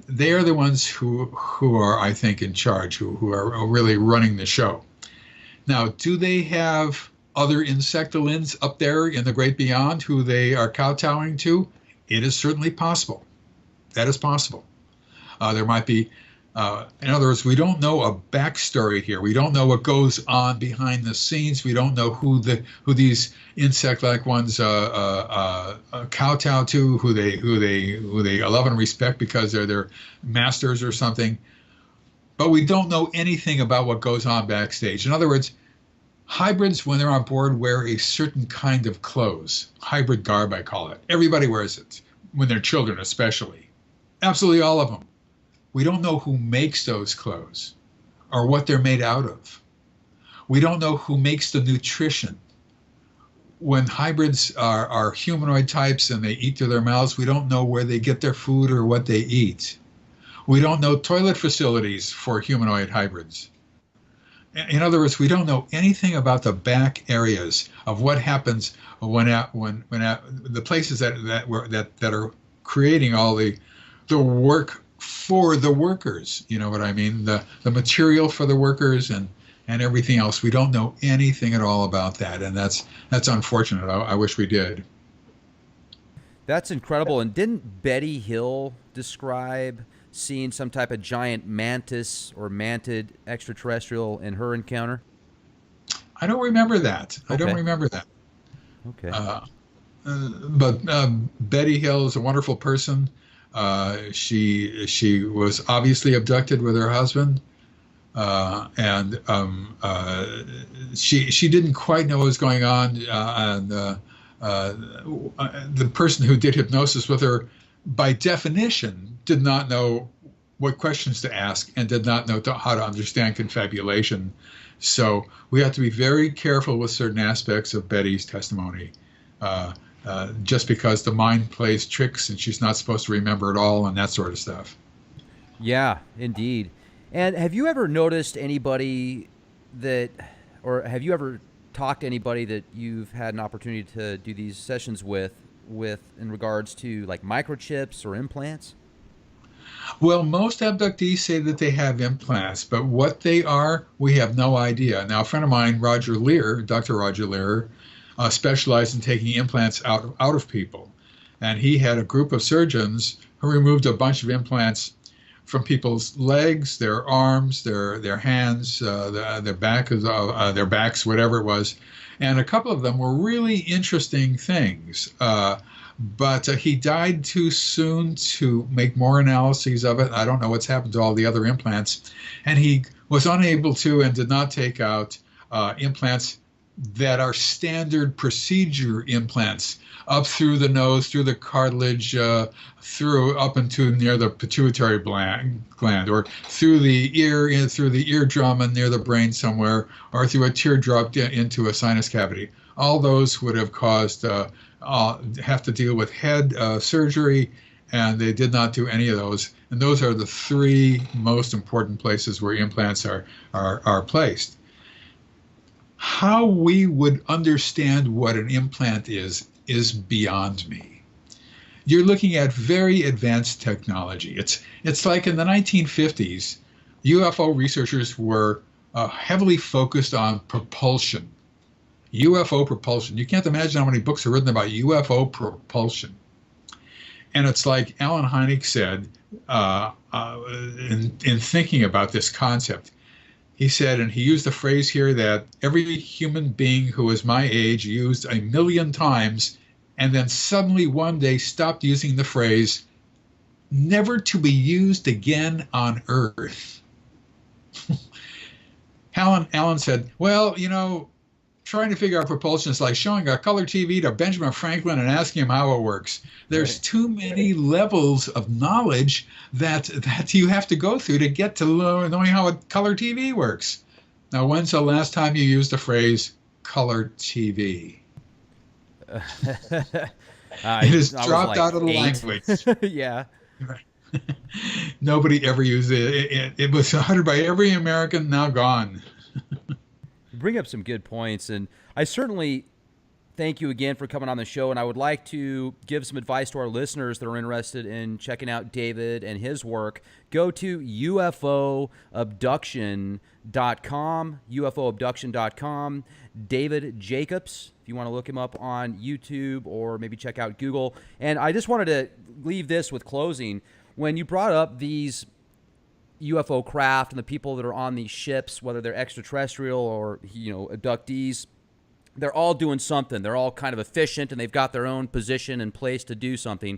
they are the ones who are, I think, in charge, who are really running the show. Now, do they have other insectolins up there in the great beyond who they are kowtowing to? It is certainly possible. That is possible. There might be, in other words, we don't know a backstory here. We don't know what goes on behind the scenes. We don't know who these insect-like ones kowtow to, who they love and respect because they're their masters or something. But we don't know anything about what goes on backstage. In other words, hybrids, when they're on board, wear a certain kind of clothes. Hybrid garb, I call it. Everybody wears it, when they're children especially. Absolutely all of them. We don't know who makes those clothes or what they're made out of. We don't know who makes the nutrition. When hybrids are humanoid types and they eat through their mouths, we don't know where they get their food or what they eat. We don't know toilet facilities for humanoid hybrids. In other words, we don't know anything about the back areas of what happens when the places that are creating all the work for the workers. You know what I mean? The material for the workers and everything else. We don't know anything at all about that, and that's unfortunate. I wish we did. That's incredible. And didn't Betty Hill describe seeing some type of giant mantis or mantid extraterrestrial in her encounter? I don't remember that. Okay. I don't remember that. Okay. But Betty Hill is a wonderful person. She was obviously abducted with her husband, and she didn't quite know what was going on. And the person who did hypnosis with her, by definition, did not know what questions to ask and did not know how to understand confabulation. So we have to be very careful with certain aspects of Betty's testimony. Just because the mind plays tricks and she's not supposed to remember it all and that sort of stuff. Yeah, indeed. And have you ever noticed anybody or have you ever talked to anybody that you've had an opportunity to do these sessions with in regards to like microchips or implants? Well, most abductees say that they have implants, but what they are, we have no idea. Now, a friend of mine, Dr. Roger Lear, specialized in taking implants out of people. And he had a group of surgeons who removed a bunch of implants from people's legs, their arms, their hands, their backs, whatever it was. And a couple of them were really interesting things. But he died too soon to make more analyses of it. I don't know what's happened to all the other implants. And he was unable to and did not take out implants that are standard procedure implants up through the nose, through the cartilage, through up into near the pituitary gland, or through the ear, through the eardrum and near the brain somewhere, or through a teardrop into a sinus cavity. All those would have caused have to deal with head surgery, and they did not do any of those. And those are the three most important places where implants are placed. How we would understand what an implant is beyond me. You're looking at very advanced technology. It's like in the 1950s, UFO researchers were heavily focused on propulsion. UFO propulsion. You can't imagine how many books are written about UFO propulsion. And it's like Alan Hynek said in thinking about this concept. He said, and he used the phrase here that every human being who is my age used 1,000,000 times, and then suddenly one day stopped using the phrase, never to be used again on Earth. Alan said, well, trying to figure out propulsion is like showing a color TV to Benjamin Franklin and asking him how it works. There's too many levels of knowledge that you have to go through to get to knowing how a color TV works. Now, when's the last time you used the phrase color TV? It has dropped out of the language. Yeah. Nobody ever used it. It was uttered by every American, now gone. You bring up some good points, and I certainly thank you again for coming on the show, and I would like to give some advice to our listeners that are interested in checking out David and his work. Go to ufoabduction.com, ufoabduction.com. David Jacobs, if you want to look him up on YouTube or maybe check out Google. And I just wanted to leave this with closing. When you brought up these UFO craft and the people that are on these ships, whether they're extraterrestrial or, abductees, they're all doing something. They're all kind of efficient and they've got their own position and place to do something.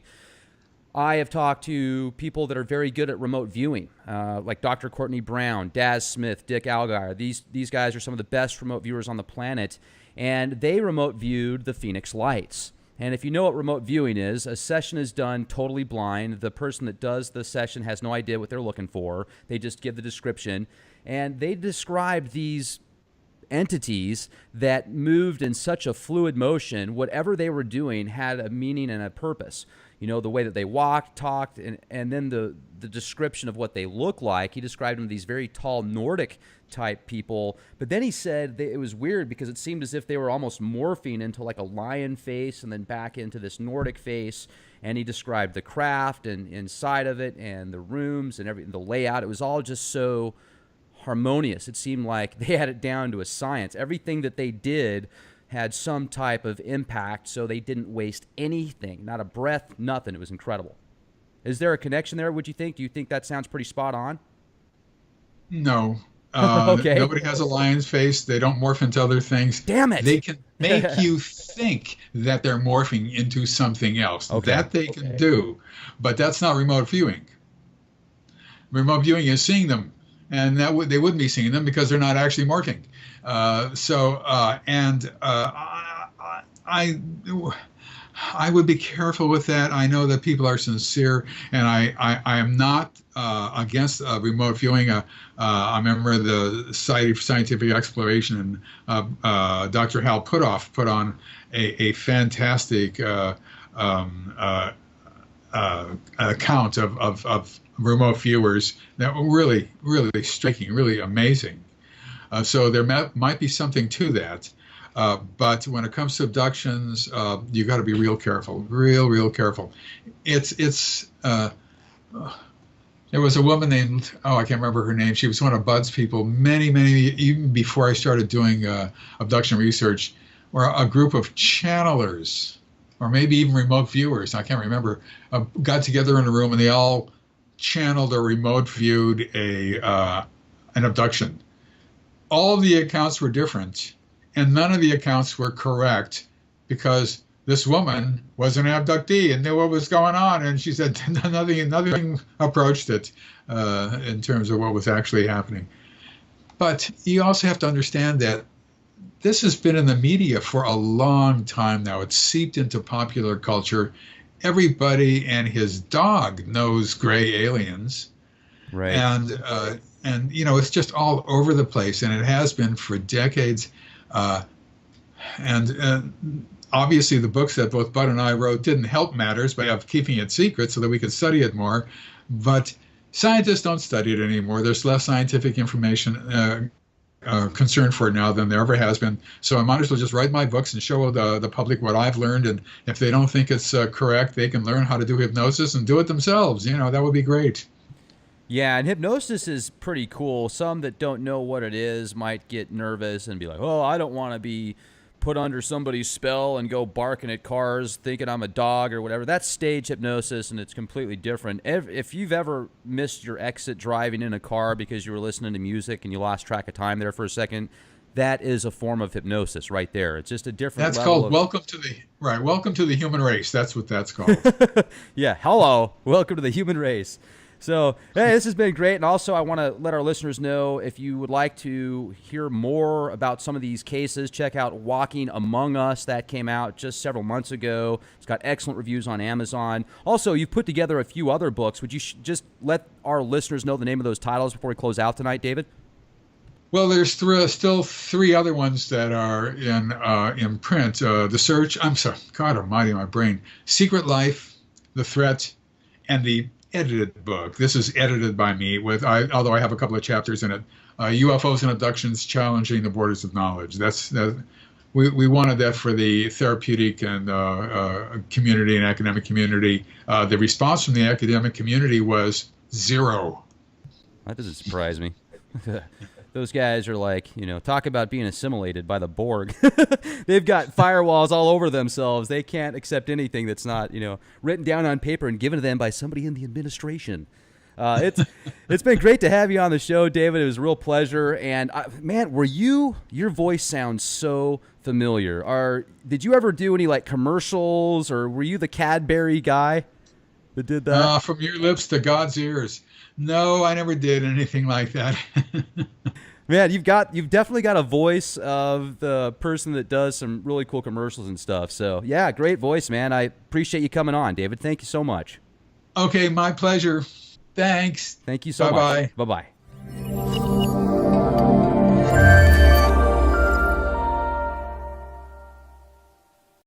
I have talked to people that are very good at remote viewing, like Dr. Courtney Brown, Daz Smith, Dick Algar. These guys are some of the best remote viewers on the planet, and they remote viewed the Phoenix Lights. And if you know what remote viewing is, a session is done totally blind. The person that does the session has no idea what they're looking for. They just give the description. And they described these entities that moved in such a fluid motion. Whatever they were doing had a meaning and a purpose. The way that they walked, talked, and then the description of what they look like. He described them as these very tall Nordic type people. But then he said that it was weird because it seemed as if they were almost morphing into like a lion face and then back into this Nordic face. And he described the craft and inside of it and the rooms and the layout. It was all just so harmonious. It seemed like they had it down to a science. Everything that they did had some type of impact, so they didn't waste anything, not a breath, nothing. It was incredible. Is there a connection there, would you think? Do you think that sounds pretty spot on? No. Okay. Nobody has a lion's face. They don't morph into other things. Damn it. They can make you think that they're morphing into something else. Okay. That they can do, but that's not remote viewing. Remote viewing is seeing them, and they wouldn't be seeing them because they're not actually morphing. I would be careful with that. I know that people are sincere, and I am not against remote viewing. I remember the Society for Scientific Exploration and Dr. Hal Puthoff put on a fantastic account of remote viewers that were really, really striking, really amazing. So there might be something to that. But when it comes to abductions, you got to be real careful, real careful. There was a woman named, I can't remember her name. She was one of Bud's people many, even before I started doing abduction research, where a group of channelers, or maybe even remote viewers, I can't remember, got together in a room and they all channeled or remote viewed an abduction. All of the accounts were different, and none of the accounts were correct because this woman was an abductee and knew what was going on, and she said nothing approached it in terms of what was actually happening. But you also have to understand that this has been in the media for a long time now. It's seeped into popular culture. Everybody and his dog knows gray aliens. Right. And it's just all over the place, and it has been for decades. And obviously the books that both Bud and I wrote didn't help matters by keeping it secret so that we could study it more. But scientists don't study it anymore. There's less scientific information concern for it now than there ever has been. So I might as well just write my books and show the public what I've learned. And if they don't think it's correct, they can learn how to do hypnosis and do it themselves. That would be great. Yeah, and hypnosis is pretty cool. Some that don't know what it is might get nervous and be like, I don't want to be put under somebody's spell and go barking at cars thinking I'm a dog or whatever. That's stage hypnosis, and it's completely different. If you've ever missed your exit driving in a car because you were listening to music and you lost track of time there for a second, that is a form of hypnosis right there. It's just a different That's level called welcome to the human race. That's what that's called. Yeah, hello. Welcome to the human race. So, hey, this has been great. And also, I want to let our listeners know, if you would like to hear more about some of these cases, check out Walking Among Us. That came out just several months ago. It's got excellent reviews on Amazon. Also, you've put together a few other books. Would you just let our listeners know the name of those titles before we close out tonight, David? Well, there's still three other ones that are in print. The Search, I'm sorry, God almighty, my brain. Secret Life, The Threat, and the edited book. This is edited by me, although I have a couple of chapters in it. UFOs and Abductions: Challenging the Borders of Knowledge. We wanted that for the therapeutic and community and academic community. The response from the academic community was zero. That doesn't surprise me. Those guys are like, talk about being assimilated by the Borg. They've got firewalls all over themselves. They can't accept anything that's not, written down on paper and given to them by somebody in the administration. It's been great to have you on the show, David. It was a real pleasure. And man, your voice sounds so familiar. Did you ever do any like commercials, or were you the Cadbury guy that did that? From your lips to God's ears. No, I never did anything like that. Man, you've definitely got a voice of the person that does some really cool commercials and stuff. So yeah, great voice, man. I appreciate you coming on, David. Thank you so much. Okay, my pleasure. Thanks. Thank you so much. Bye-bye. Bye-bye.